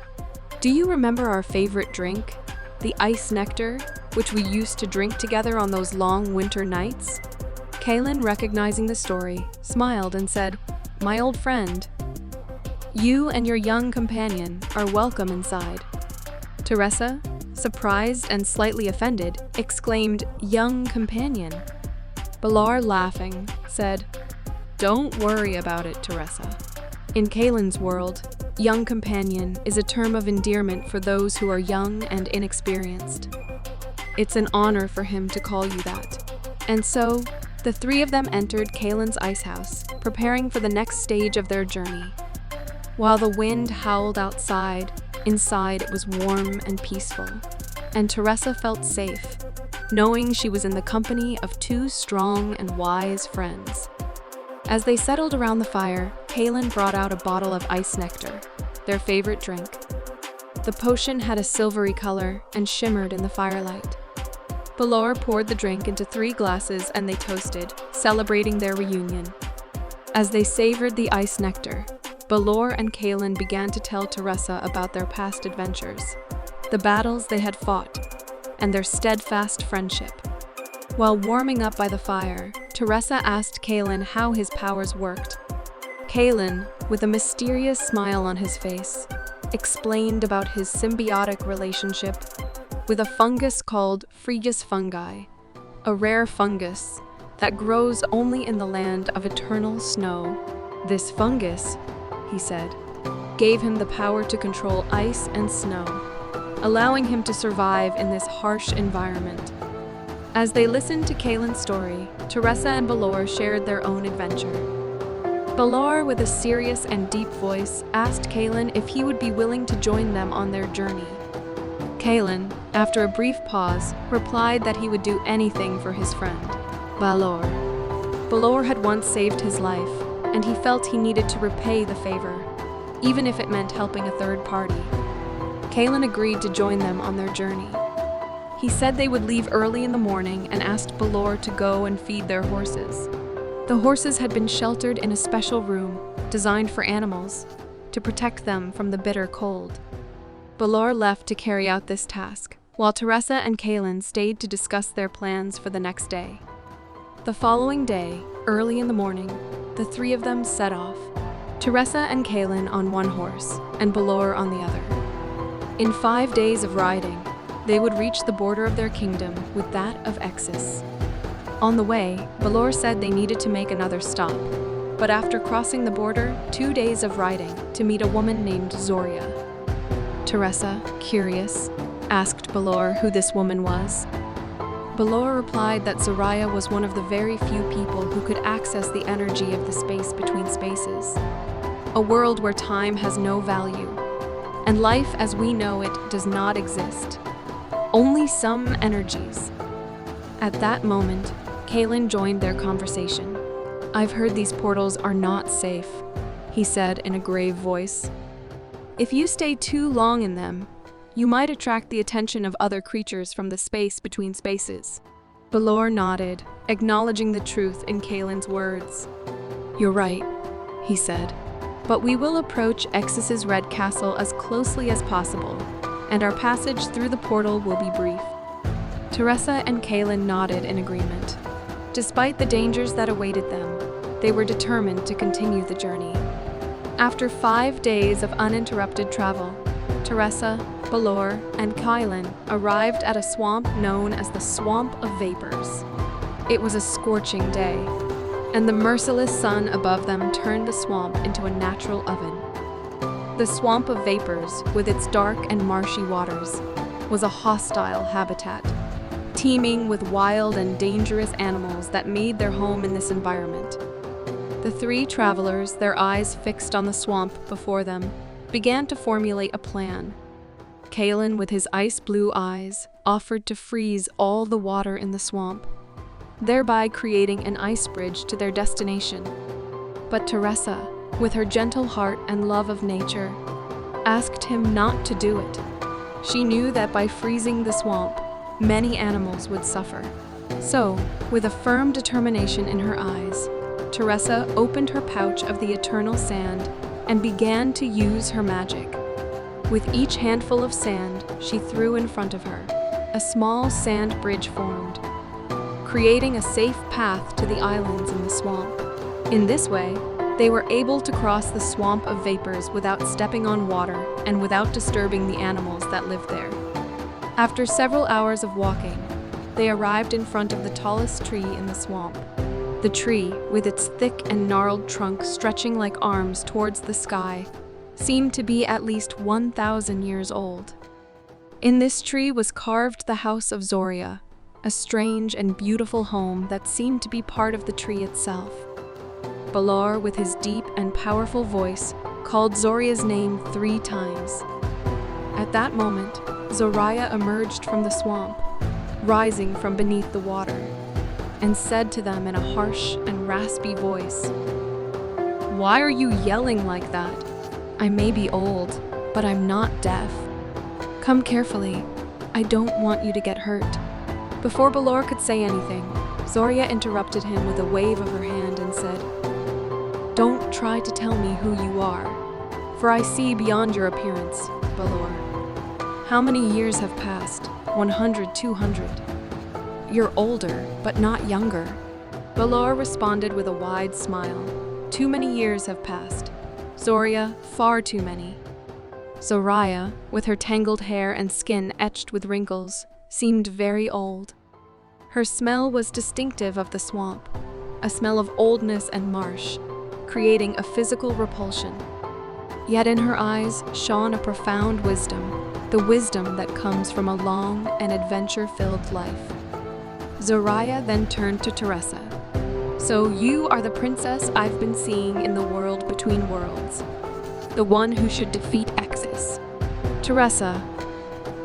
"Do you remember our favorite drink, the ice nectar, which we used to drink together on those long winter nights?" Kalen, recognizing the story, smiled and said, "My old friend, you and your young companion are welcome inside." Teressa, surprised and slightly offended, exclaimed, "Young companion?" Balor, laughing, said, "Don't worry about it, Teressa. In Kalen's world, young companion is a term of endearment for those who are young and inexperienced. It's an honor for him to call you that." And so, the three of them entered Kalen's ice house, preparing for the next stage of their journey. While the wind howled outside, inside it was warm and peaceful, and Teressa felt safe, knowing she was in the company of two strong and wise friends. As they settled around the fire, Kalen brought out a bottle of ice nectar, their favorite drink. The potion had a silvery color and shimmered in the firelight. Balor poured the drink into 3 glasses and they toasted, celebrating their reunion. As they savored the ice nectar, Balor and Kalen began to tell Teressa about their past adventures, the battles they had fought, and their steadfast friendship. While warming up by the fire, Teressa asked Kalen how his powers worked. Kalen, with a mysterious smile on his face, explained about his symbiotic relationship with a fungus called Frigus fungi, a rare fungus that grows only in the land of eternal snow. This fungus, he said, gave him the power to control ice and snow, allowing him to survive in this harsh environment. As they listened to Kalen's story, Teressa and Balor shared their own adventure. Balor, with a serious and deep voice, asked Kalen if he would be willing to join them on their journey. Kalen, after a brief pause, replied that he would do anything for his friend, Balor. Balor had once saved his life, and he felt he needed to repay the favor, even if it meant helping a third party. Kalen agreed to join them on their journey. He said they would leave early in the morning and asked Balor to go and feed their horses. The horses had been sheltered in a special room designed for animals to protect them from the bitter cold. Balor left to carry out this task, while Teressa and Kalen stayed to discuss their plans for the next day. The following day, early in the morning, the three of them set off, Teressa and Kalen on one horse, and Balor on the other. In 5 days of riding, they would reach the border of their kingdom with that of Exis. On the way, Balor said they needed to make another stop, but after crossing the border, 2 days of riding to meet a woman named Zoria. Teressa, curious, asked Balor who this woman was. Balor replied that Zoria was one of the very few people who could access the energy of the space between spaces, a world where time has no value, and life as we know it does not exist. Only some energies. At that moment, Kalen joined their conversation. "I've heard these portals are not safe," he said in a grave voice. "If you stay too long in them, you might attract the attention of other creatures from the space between spaces." Balor nodded, acknowledging the truth in Kalen's words. "You're right," he said, "but we will approach Exis's Red Castle as closely as possible, and our passage through the portal will be brief." Teressa and Kalen nodded in agreement. Despite the dangers that awaited them, they were determined to continue the journey. After 5 days of uninterrupted travel, Teressa, Balor, and Kalen arrived at a swamp known as the Swamp of Vapors. It was a scorching day, and the merciless sun above them turned the swamp into a natural oven. The Swamp of Vapors, with its dark and marshy waters, was a hostile habitat, teeming with wild and dangerous animals that made their home in this environment. The three travelers, their eyes fixed on the swamp before them, began to formulate a plan. Kalen, with his ice-blue eyes, offered to freeze all the water in the swamp, thereby creating an ice bridge to their destination. But Teressa, with her gentle heart and love of nature, asked him not to do it. She knew that by freezing the swamp, many animals would suffer. So, with a firm determination in her eyes, Teressa opened her pouch of the eternal sand and began to use her magic. With each handful of sand she threw in front of her, a small sand bridge formed, creating a safe path to the islands in the swamp. In this way, they were able to cross the Swamp of Vapors without stepping on water and without disturbing the animals that lived there. After several hours of walking, they arrived in front of the tallest tree in the swamp. The tree, with its thick and gnarled trunk stretching like arms towards the sky, seemed to be at least 1,000 years old. In this tree was carved the house of Zoria, a strange and beautiful home that seemed to be part of the tree itself. Balor, with his deep and powerful voice, called Zoria's name 3 times. At that moment, Zoria emerged from the swamp, rising from beneath the water, and said to them in a harsh and raspy voice, "Why are you yelling like that? I may be old, but I'm not deaf. Come carefully. I don't want you to get hurt." Before Balor could say anything, Zoria interrupted him with a wave of her hand and said, "Don't try to tell me who you are, for I see beyond your appearance, Balor. How many years have passed? 100, 200. You're older, but not younger. Balor responded with a wide smile. Too many years have passed. Zoria, far too many. Zoraya, with her tangled hair and skin etched with wrinkles, seemed very old. Her smell was distinctive of the swamp, a smell of oldness and marsh, creating a physical repulsion. Yet in her eyes shone a profound wisdom, the wisdom that comes from a long and adventure-filled life. Zoraya then turned to Teressa. "So you are the princess I've been seeing in the world between worlds, the one who should defeat Exis." Teressa,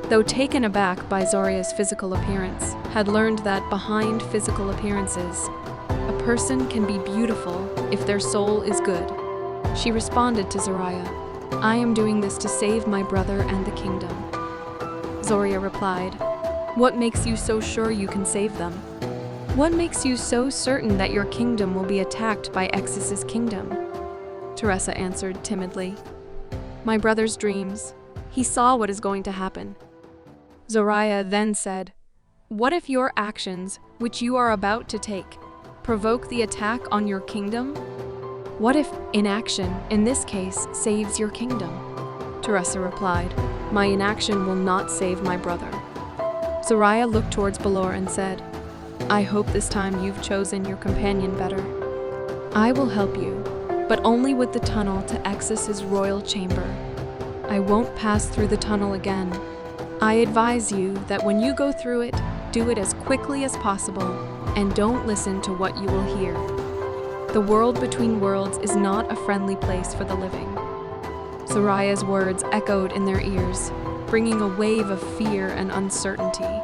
though taken aback by Zoria's physical appearance, had learned that behind physical appearances, a person can be beautiful if their soul is good. She responded to Zoraya, "I am doing this to save my brother and the kingdom." Zoria replied, "What makes you so sure you can save them? What makes you so certain that your kingdom will be attacked by Exis's kingdom?" Teressa answered timidly, "My brother's dreams. He saw what is going to happen." Zoraya then said, "What if your actions, which you are about to take, provoke the attack on your kingdom? What if inaction, in this case, saves your kingdom?" Teressa replied, "My inaction will not save my brother." Zoraya looked towards Balor and said, "I hope this time you've chosen your companion better. I will help you, but only with the tunnel to Exis's royal chamber. I won't pass through the tunnel again. I advise you that when you go through it, do it as quickly as possible, and don't listen to what you will hear. The world between worlds is not a friendly place for the living." Zoraya's words echoed in their ears, bringing a wave of fear and uncertainty.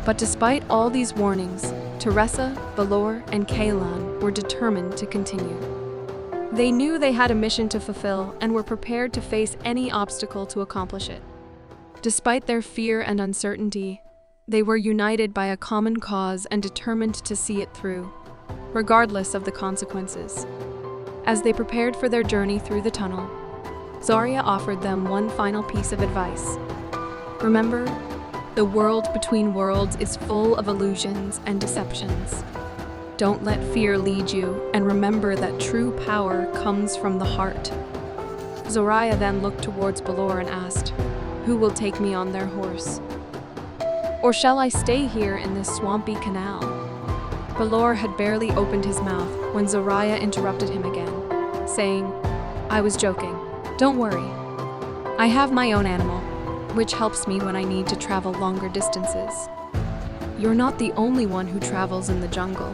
But despite all these warnings, Teressa, Balor, and Kaelan were determined to continue. They knew they had a mission to fulfill and were prepared to face any obstacle to accomplish it. Despite their fear and uncertainty, they were united by a common cause and determined to see it through, regardless of the consequences. As they prepared for their journey through the tunnel, Zoria offered them one final piece of advice. "Remember, the world between worlds is full of illusions and deceptions. Don't let fear lead you, and remember that true power comes from the heart." Zoraya then looked towards Balor and asked, "Who will take me on their horse? Or shall I stay here in this swampy canal?" Balor had barely opened his mouth when Zoraya interrupted him again, saying, "I was joking. Don't worry. I have my own animal, which helps me when I need to travel longer distances. You're not the only one who travels in the jungle."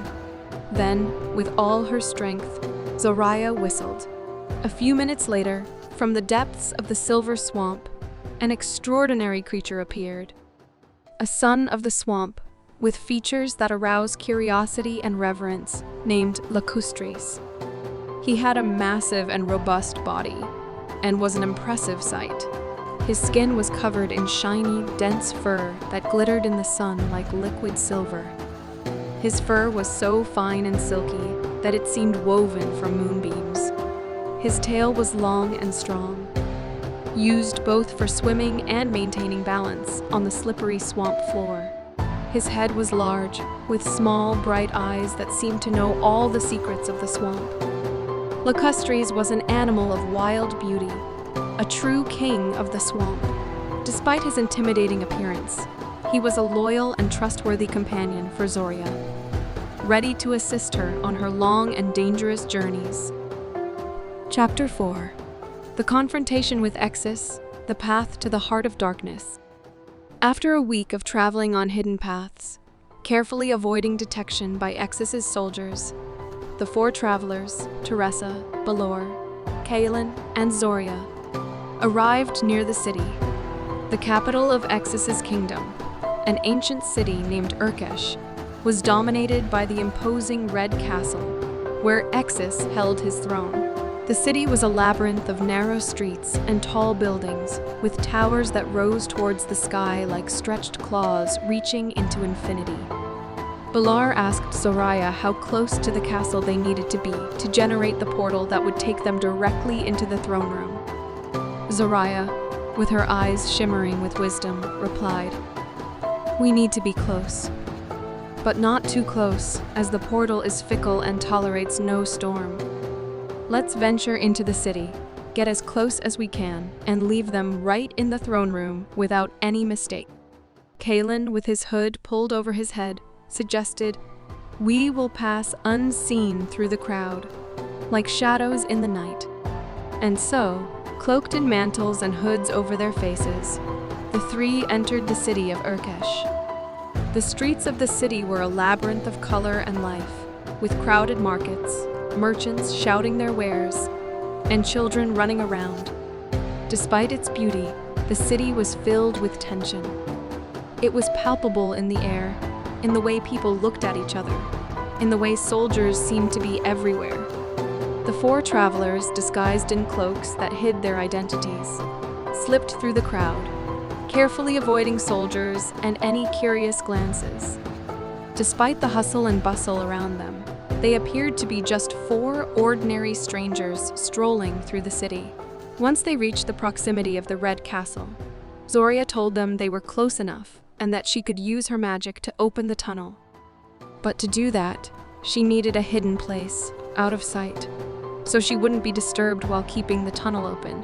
Then, with all her strength, Zoraya whistled. A few minutes later, from the depths of the silver swamp, an extraordinary creature appeared. A son of the swamp, with features that arouse curiosity and reverence, named Lacustris. He had a massive and robust body, and was an impressive sight. His skin was covered in shiny, dense fur that glittered in the sun like liquid silver. His fur was so fine and silky that it seemed woven from moonbeams. His tail was long and strong, used both for swimming and maintaining balance on the slippery swamp floor. His head was large, with small, bright eyes that seemed to know all the secrets of the swamp. Lacustris was an animal of wild beauty, a true king of the swamp. Despite his intimidating appearance, he was a loyal and trustworthy companion for Zoria, ready to assist her on her long and dangerous journeys. Chapter 4. The Confrontation with Exis, the Path to the Heart of Darkness. After a week of traveling on hidden paths, carefully avoiding detection by Exis's soldiers, the four travelers, Teressa, Balor, Kaelan, and Zoria, arrived near the city, the capital of Exis's kingdom. An ancient city named Urkesh was dominated by the imposing Red Castle, where Exis held his throne. The city was a labyrinth of narrow streets and tall buildings, with towers that rose towards the sky like stretched claws reaching into infinity. Balor asked Zoraya how close to the castle they needed to be to generate the portal that would take them directly into the throne room. Zoraya, with her eyes shimmering with wisdom, replied, "We need to be close. but not too close, as the portal is fickle and tolerates no storm. Let's venture into the city, get as close as we can, and leave them right in the throne room without any mistake. Kalen, with his hood pulled over his head, suggested, "We will pass unseen through the crowd, like shadows in the night." And so, cloaked in mantles and hoods over their faces, the three entered the city of Urkesh. The streets of the city were a labyrinth of color and life, with crowded markets, merchants shouting their wares, and children running around. Despite its beauty, the city was filled with tension. It was palpable in the air, in the way people looked at each other, in the way soldiers seemed to be everywhere. The four travelers, disguised in cloaks that hid their identities, slipped through the crowd, carefully avoiding soldiers and any curious glances. Despite the hustle and bustle around them, they appeared to be just four ordinary strangers strolling through the city. Once they reached the proximity of the Red Castle, Zoria told them they were close enough and that she could use her magic to open the tunnel. But to do that, she needed a hidden place, out of sight, so she wouldn't be disturbed while keeping the tunnel open.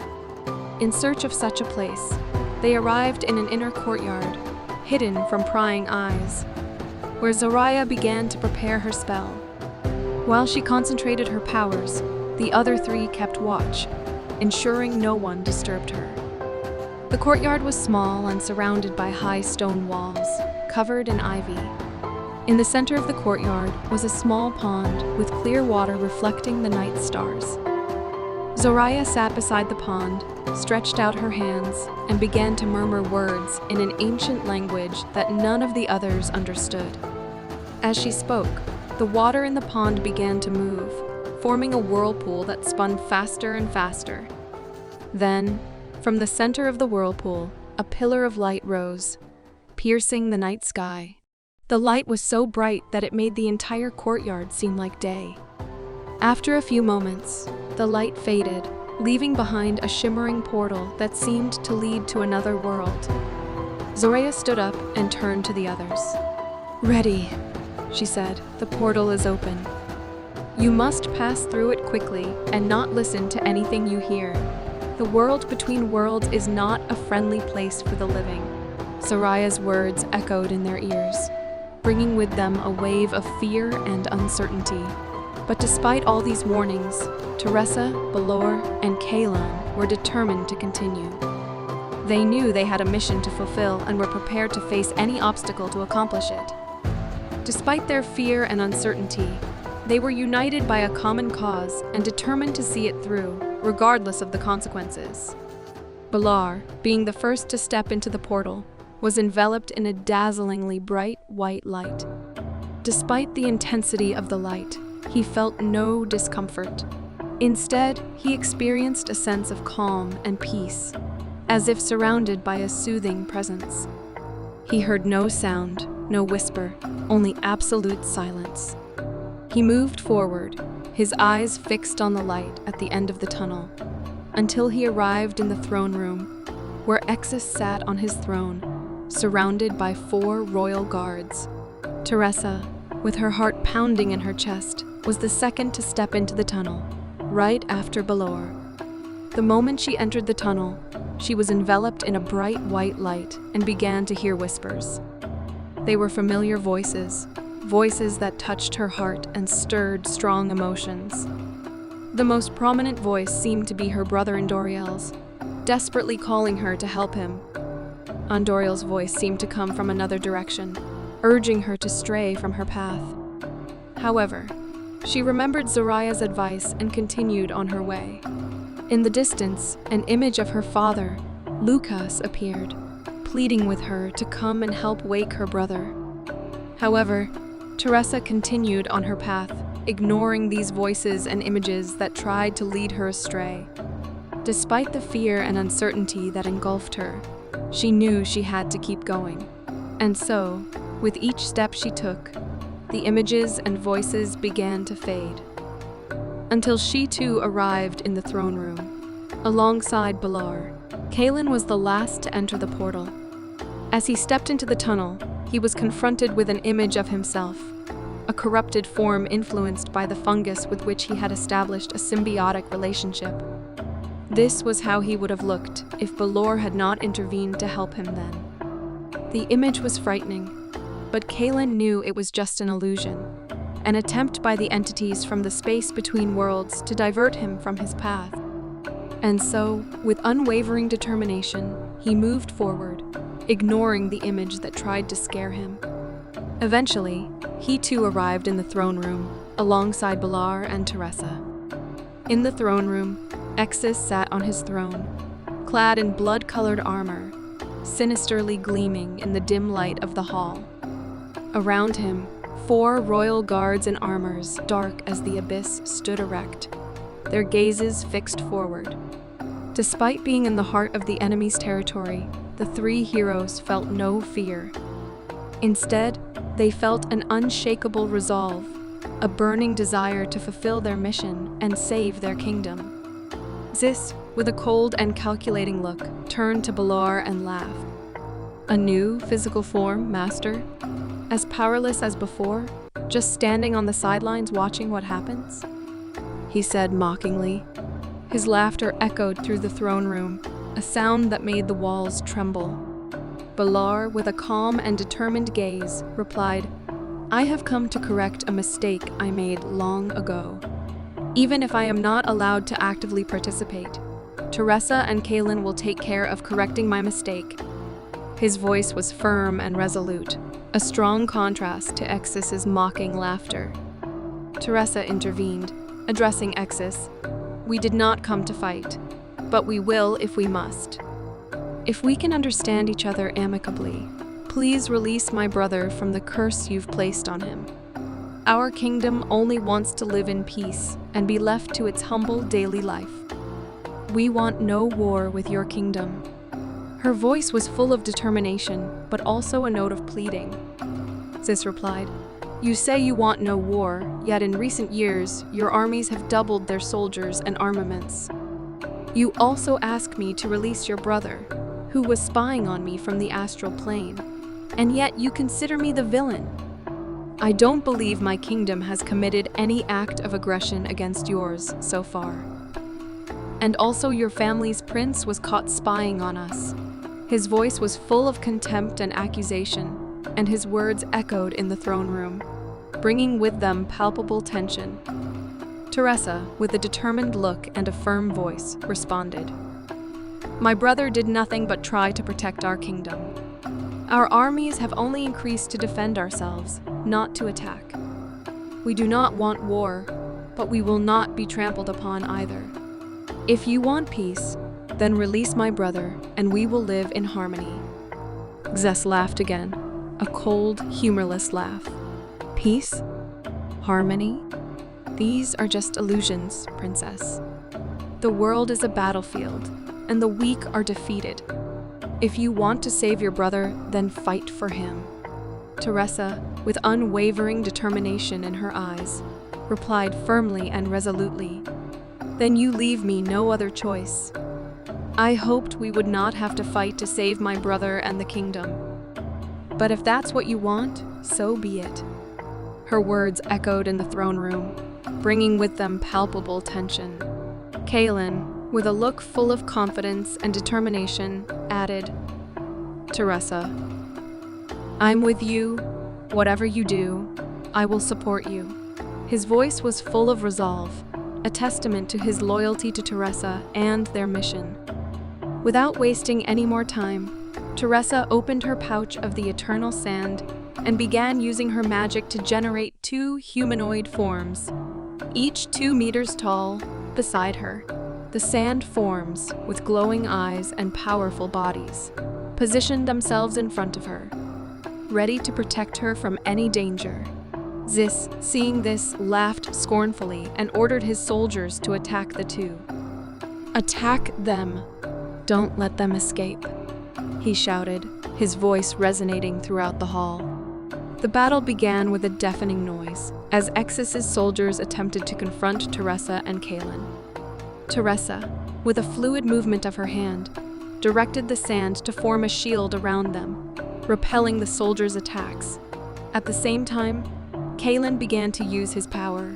In search of such a place, they arrived in an inner courtyard, hidden from prying eyes, where Zoria began to prepare her spell. While she concentrated her powers, the other three kept watch, ensuring no one disturbed her. The courtyard was small and surrounded by high stone walls, covered in ivy. In the center of the courtyard was a small pond with clear water reflecting the night stars. Zoria sat beside the pond, stretched out her hands, and began to murmur words in an ancient language that none of the others understood. As she spoke, the water in the pond began to move, forming a whirlpool that spun faster and faster. Then, from the center of the whirlpool, a pillar of light rose, piercing the night sky. The light was so bright that it made the entire courtyard seem like day. After a few moments, the light faded, leaving behind a shimmering portal that seemed to lead to another world. Zoria stood up and turned to the others. "Ready," she said. "The portal is open. You must pass through it quickly and not listen to anything you hear. The world between worlds is not a friendly place for the living." Zoria's words echoed in their ears, bringing with them a wave of fear and uncertainty. But despite all these warnings, Teressa, Balor, and Kalan were determined to continue. They knew they had a mission to fulfill and were prepared to face any obstacle to accomplish it. Despite their fear and uncertainty, they were united by a common cause and determined to see it through, regardless of the consequences. Balor, being the first to step into the portal, was enveloped in a dazzlingly bright white light. Despite the intensity of the light, he felt no discomfort. Instead, he experienced a sense of calm and peace, as if surrounded by a soothing presence. He heard no sound, no whisper, only absolute silence. He moved forward, his eyes fixed on the light at the end of the tunnel, until he arrived in the throne room, where Exus sat on his throne, surrounded by 4 royal guards. Teressa, with her heart pounding in her chest, was the second to step into the tunnel, right after Balor. The moment she entered the tunnel, she was enveloped in a bright white light and began to hear whispers. They were familiar voices, voices that touched her heart and stirred strong emotions. The most prominent voice seemed to be her brother Andoriel's, desperately calling her to help him. Andoriel's voice seemed to come from another direction, urging her to stray from her path. However, she remembered Zoria's advice and continued on her way. In the distance, an image of her father, Lucas, appeared, pleading with her to come and help wake her brother. However, Teressa continued on her path, ignoring these voices and images that tried to lead her astray. Despite the fear and uncertainty that engulfed her, she knew she had to keep going. And so, with each step she took, the images and voices began to fade, until she too arrived in the throne room. Alongside Balor, Kalan was the last to enter the portal. As he stepped into the tunnel, he he was confronted with an image of himself, a corrupted form influenced by the fungus with which he had established a symbiotic relationship. This was how he would have looked if Balor had not intervened to help him then. The image was frightening, but Kaelin knew it was just an illusion, an attempt by the entities from the space between worlds to divert him from his path. And so, with unwavering determination, he moved forward, ignoring the image that tried to scare him. Eventually, he too arrived in the throne room, alongside Balor and Teressa. In the throne room, Exis sat on his throne, clad in blood-colored armor, sinisterly gleaming in the dim light of the hall. Around him, 4 royal guards in armors dark as the abyss stood erect, their gazes fixed forward. Despite being in the heart of the enemy's territory, the 3 heroes felt no fear. Instead, they felt an unshakable resolve, a burning desire to fulfill their mission and save their kingdom. Zis, with a cold and calculating look, turned to Balor and laughed. "A new physical form, Master? As powerless as before, just standing on the sidelines watching what happens?" he said mockingly. His laughter echoed through the throne room, a sound that made the walls tremble. Balor, with a calm and determined gaze, replied, "I have come to correct a mistake I made long ago. Even if I am not allowed to actively participate, Teressa and Kaelin will take care of correcting my mistake." His voice was firm and resolute, a strong contrast to Exis's mocking laughter. Teressa intervened, addressing Exis. "We did not come to fight, but we will if we must. If we can understand each other amicably, please release my brother from the curse you've placed on him. Our kingdom only wants to live in peace and be left to its humble daily life. We want no war with your kingdom." Her voice was full of determination, but also a note of pleading. Zis replied, "You say you want no war, yet in recent years, your armies have doubled their soldiers and armaments. You also ask me to release your brother, who was spying on me from the astral plane, and yet you consider me the villain. I don't believe my kingdom has committed any act of aggression against yours so far. And also your family's prince was caught spying on us." His voice was full of contempt and accusation, and his words echoed in the throne room, bringing with them palpable tension. Teressa, with a determined look and a firm voice, responded, "My brother did nothing but try to protect our kingdom. Our armies have only increased to defend ourselves, not to attack. We do not want war, but we will not be trampled upon either. If you want peace, then release my brother, and we will live in harmony." Zes laughed again, a cold, humorless laugh. "Peace? Harmony? These are just illusions, Princess. The world is a battlefield, and the weak are defeated. If you want to save your brother, then fight for him." Teressa, with unwavering determination in her eyes, replied firmly and resolutely, "Then you leave me no other choice. I hoped we would not have to fight to save my brother and the kingdom. But if that's what you want, so be it." Her words echoed in the throne room, bringing with them palpable tension. Kaelin, with a look full of confidence and determination, added, "Teressa, I'm with you. Whatever you do, I will support you." His voice was full of resolve, a testament to his loyalty to Teressa and their mission. Without wasting any more time, Teressa opened her pouch of the eternal sand and began using her magic to generate 2 humanoid forms, each 2 meters tall, beside her. The sand forms, with glowing eyes and powerful bodies, positioned themselves in front of her, ready to protect her from any danger. Zis, seeing this, laughed scornfully and ordered his soldiers to attack the 2. "Attack them! Don't let them escape," he shouted, his voice resonating throughout the hall. The battle began with a deafening noise, as Exis's soldiers attempted to confront Teressa and Kaelin. Teressa, with a fluid movement of her hand, directed the sand to form a shield around them, repelling the soldiers' attacks. At the same time, Kaelin began to use his power,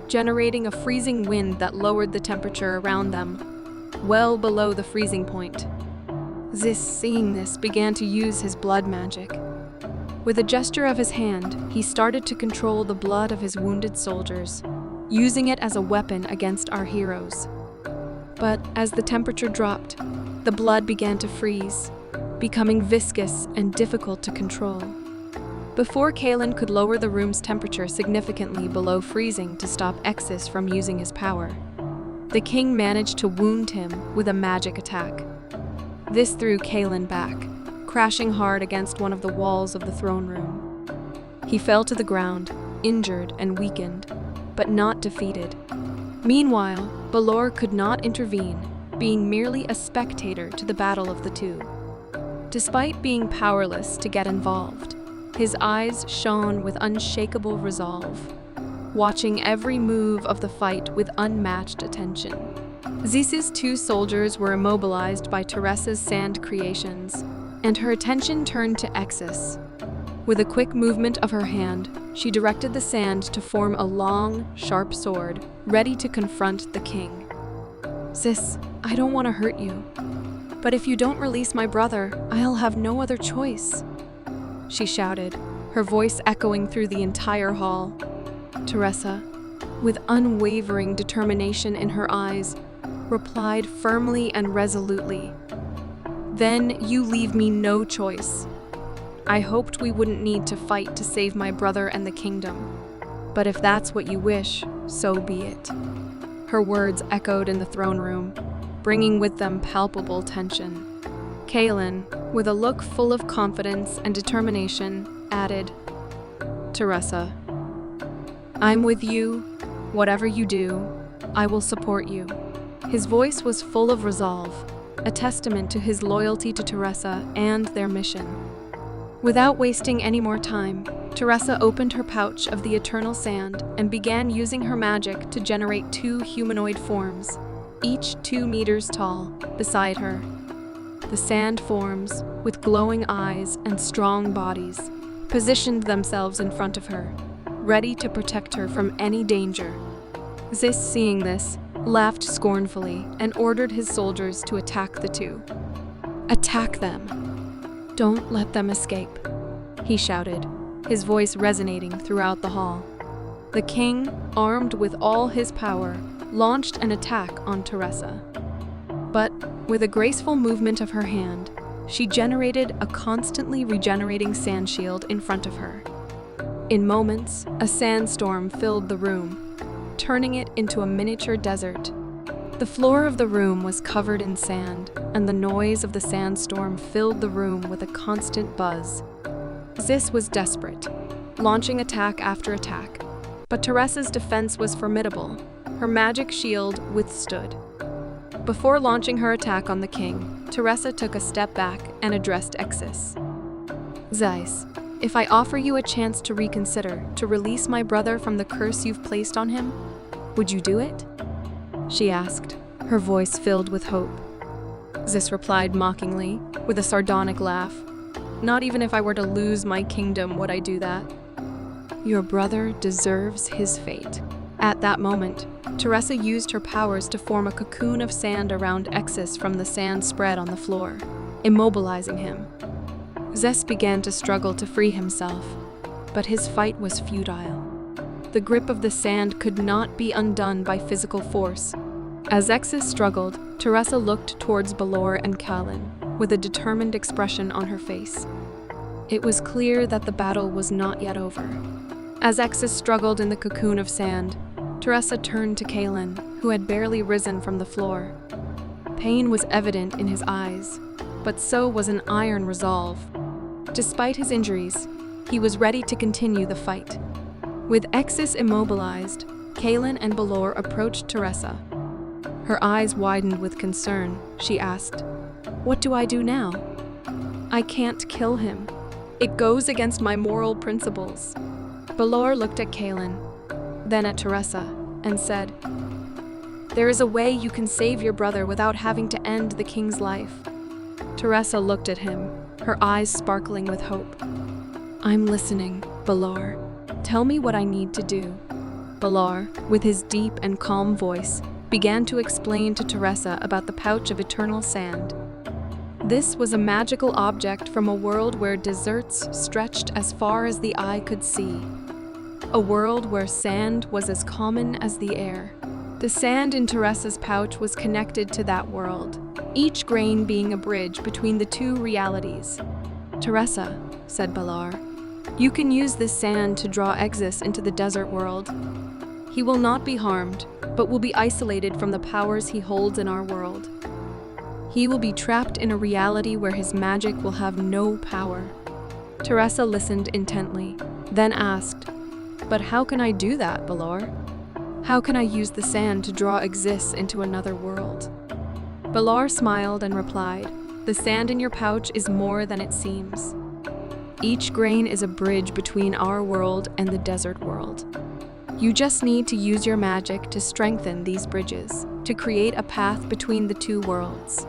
generating a freezing wind that lowered the temperature around them, well below the freezing point. Zis, seeing this, began to use his blood magic. With a gesture of his hand, he started to control the blood of his wounded soldiers, using it as a weapon against our heroes. But as the temperature dropped, the blood began to freeze, becoming viscous and difficult to control. Before Kaelin could lower the room's temperature significantly below freezing to stop Exis from using his power, the king managed to wound him with a magic attack. This threw Kaelin back, crashing hard against one of the walls of the throne room. He fell to the ground, injured and weakened, but not defeated. Meanwhile, Balor could not intervene, being merely a spectator to the battle of the two. Despite being powerless to get involved, his eyes shone with unshakable resolve, watching every move of the fight with unmatched attention. Zis's two soldiers were immobilized by Teressa's sand creations, and her attention turned to Exis. With a quick movement of her hand, she directed the sand to form a long, sharp sword, ready to confront the king. "Zis, I don't want to hurt you, but if you don't release my brother, I'll have no other choice," she shouted, her voice echoing through the entire hall. Teressa, with unwavering determination in her eyes, replied firmly and resolutely, "Then you leave me no choice. I hoped we wouldn't need to fight to save my brother and the kingdom, but if that's what you wish, so be it." Her words echoed in the throne room, bringing with them palpable tension. Kaelin, with a look full of confidence and determination, added, "Teressa, I'm with you. Whatever you do, I will support you." His voice was full of resolve, a testament to his loyalty to Teressa and their mission. Without wasting any more time, Teressa opened her pouch of the eternal sand and began using her magic to generate two humanoid forms, each 2 meters tall, beside her. The sand forms, with glowing eyes and strong bodies, positioned themselves in front of her, ready to protect her from any danger. Zis, seeing this, laughed scornfully and ordered his soldiers to attack the two. "Attack them! Don't let them escape," he shouted, his voice resonating throughout the hall. The king, armed with all his power, launched an attack on Teressa. But, with a graceful movement of her hand, she generated a constantly regenerating sand shield in front of her. In moments, a sandstorm filled the room, turning it into a miniature desert. The floor of the room was covered in sand, and the noise of the sandstorm filled the room with a constant buzz. Zis was desperate, launching attack after attack, but Teressa's defense was formidable. Her magic shield withstood. Before launching her attack on the king, Teressa took a step back and addressed Exis. "Zeiss, if I offer you a chance to reconsider, to release my brother from the curse you've placed on him, would you do it?" she asked, her voice filled with hope. Zis replied mockingly, with a sardonic laugh, "Not even if I were to lose my kingdom would I do that. Your brother deserves his fate." At that moment, Teressa used her powers to form a cocoon of sand around Exis from the sand spread on the floor, immobilizing him. Zes began to struggle to free himself, but his fight was futile. The grip of the sand could not be undone by physical force. As Exis struggled, Teressa looked towards Balor and Kaelin, with a determined expression on her face. It was clear that the battle was not yet over. As Exis struggled in the cocoon of sand, Teressa turned to Kaelin, who had barely risen from the floor. Pain was evident in his eyes, but so was an iron resolve. Despite his injuries, he was ready to continue the fight. With Exis immobilized, Kaelin and Balor approached Teressa. Her eyes widened with concern. She asked, "What do I do now? I can't kill him. It goes against my moral principles." Balor looked at Kaelin, then at Teressa, and said, "There is a way you can save your brother without having to end the king's life." Teressa looked at him, her eyes sparkling with hope. "I'm listening, Balar. Tell me what I need to do." Balar, with his deep and calm voice, began to explain to Teressa about the pouch of eternal sand. This was a magical object from a world where deserts stretched as far as the eye could see. A world where sand was as common as the air. The sand in Teressa's pouch was connected to that world, each grain being a bridge between the two realities. "Teressa," said Balar, "you can use this sand to draw Exis into the desert world. He will not be harmed, but will be isolated from the powers he holds in our world. He will be trapped in a reality where his magic will have no power." Teressa listened intently, then asked, "But how can I do that, Balar? How can I use the sand to draw Exis into another world?" Balar smiled and replied, "The sand in your pouch is more than it seems. Each grain is a bridge between our world and the desert world. You just need to use your magic to strengthen these bridges, to create a path between the two worlds.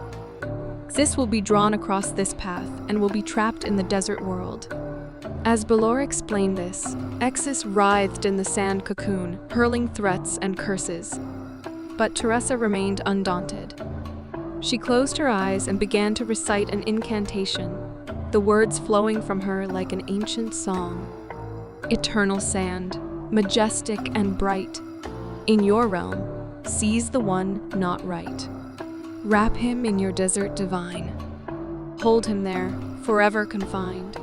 Exis will be drawn across this path and will be trapped in the desert world." As Balar explained this, Exis writhed in the sand cocoon, hurling threats and curses. But Teressa remained undaunted. She closed her eyes and began to recite an incantation, the words flowing from her like an ancient song. "Eternal sand, majestic and bright, in your realm, seize the one not right. Wrap him in your desert divine. Hold him there, forever confined."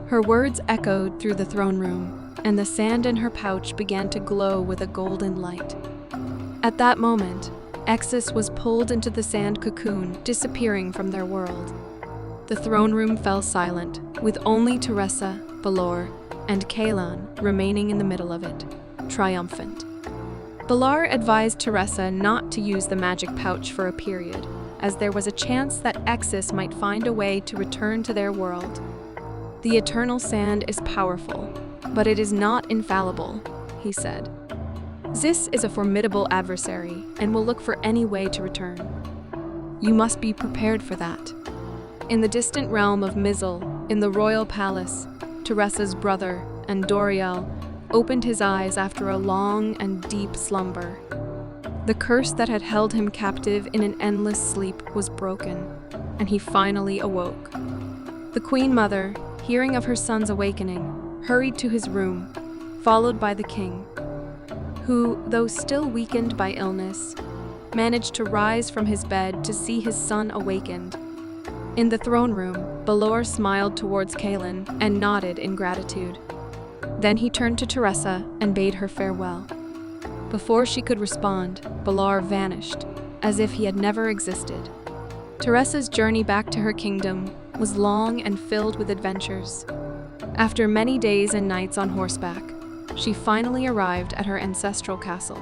Her words echoed through the throne room, and the sand in her pouch began to glow with a golden light. At that moment, Exis was pulled into the sand cocoon, disappearing from their world. The throne room fell silent, with only Teressa, Balar, and Kaelan remaining in the middle of it, triumphant. Balar advised Teressa not to use the magic pouch for a period, as there was a chance that Exis might find a way to return to their world. "The eternal sand is powerful, but it is not infallible," he said. "Exis is a formidable adversary and will look for any way to return. You must be prepared for that." In the distant realm of Miz'l, in the royal palace, Teressa's brother, Andoriel, opened his eyes after a long and deep slumber. The curse that had held him captive in an endless sleep was broken, and he finally awoke. The Queen Mother, hearing of her son's awakening, hurried to his room, followed by the king, who, though still weakened by illness, managed to rise from his bed to see his son awakened. In the throne room, Balar smiled towards Kaelan and nodded in gratitude. Then he turned to Teressa and bade her farewell. Before she could respond, Balar vanished, as if he had never existed. Teressa's journey back to her kingdom was long and filled with adventures. After many days and nights on horseback, she finally arrived at her ancestral castle.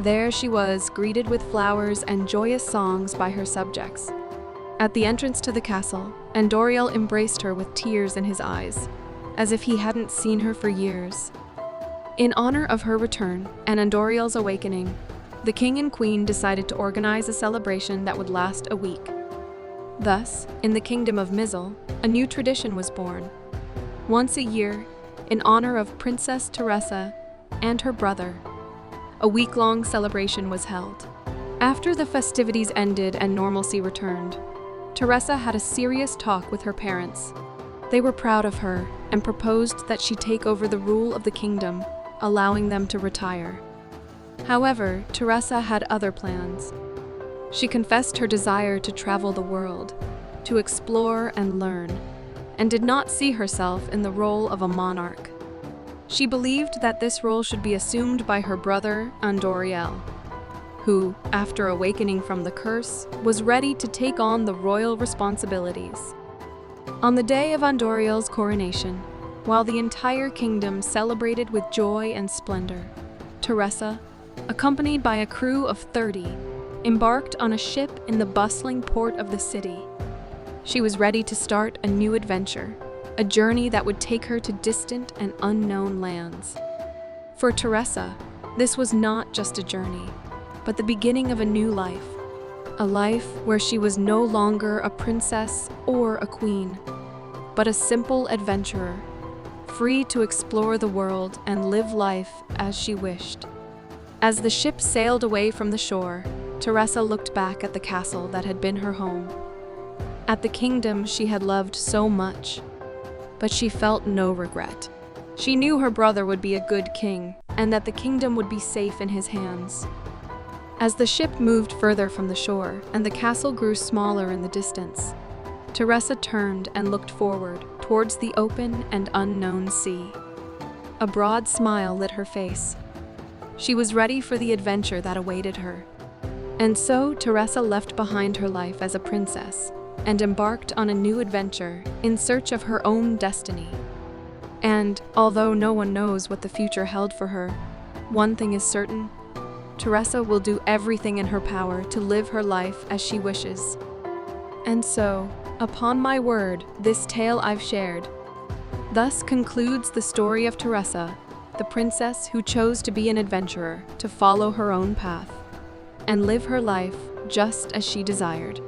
There she was, greeted with flowers and joyous songs by her subjects. At the entrance to the castle, Andoriel embraced her with tears in his eyes, as if he hadn't seen her for years. In honor of her return and Andoriel's awakening, the king and queen decided to organize a celebration that would last a week. Thus, in the kingdom of Miz'l, a new tradition was born. Once a year, in honor of Princess Teressa and her brother, a week-long celebration was held. After the festivities ended and normalcy returned, Teressa had a serious talk with her parents. They were proud of her and proposed that she take over the rule of the kingdom, allowing them to retire. However, Teressa had other plans. She confessed her desire to travel the world, to explore and learn, and did not see herself in the role of a monarch. She believed that this role should be assumed by her brother, Andoriel, who, after awakening from the curse, was ready to take on the royal responsibilities. On the day of Andoriel's coronation, while the entire kingdom celebrated with joy and splendor, Teressa, accompanied by a crew of 30, embarked on a ship in the bustling port of the city. She was ready to start a new adventure, a journey that would take her to distant and unknown lands. For Teressa, this was not just a journey, but the beginning of a new life, A life where she was no longer a princess or a queen, but a simple adventurer, free to explore the world and live life as she wished. As the ship sailed away from the shore, Teressa looked back at the castle that had been her home, at the kingdom she had loved so much, but she felt no regret. She knew her brother would be a good king, and that the kingdom would be safe in his hands. As the ship moved further from the shore and the castle grew smaller in the distance, Teressa turned and looked forward towards the open and unknown sea. A broad smile lit her face. She was ready for the adventure that awaited her. And so Teressa left behind her life as a princess and embarked on a new adventure in search of her own destiny. And although no one knows what the future held for her, one thing is certain: Teressa will do everything in her power to live her life as she wishes. And so, upon my word, this tale I've shared. Thus concludes the story of Teressa, the princess who chose to be an adventurer, to follow her own path, and live her life just as she desired.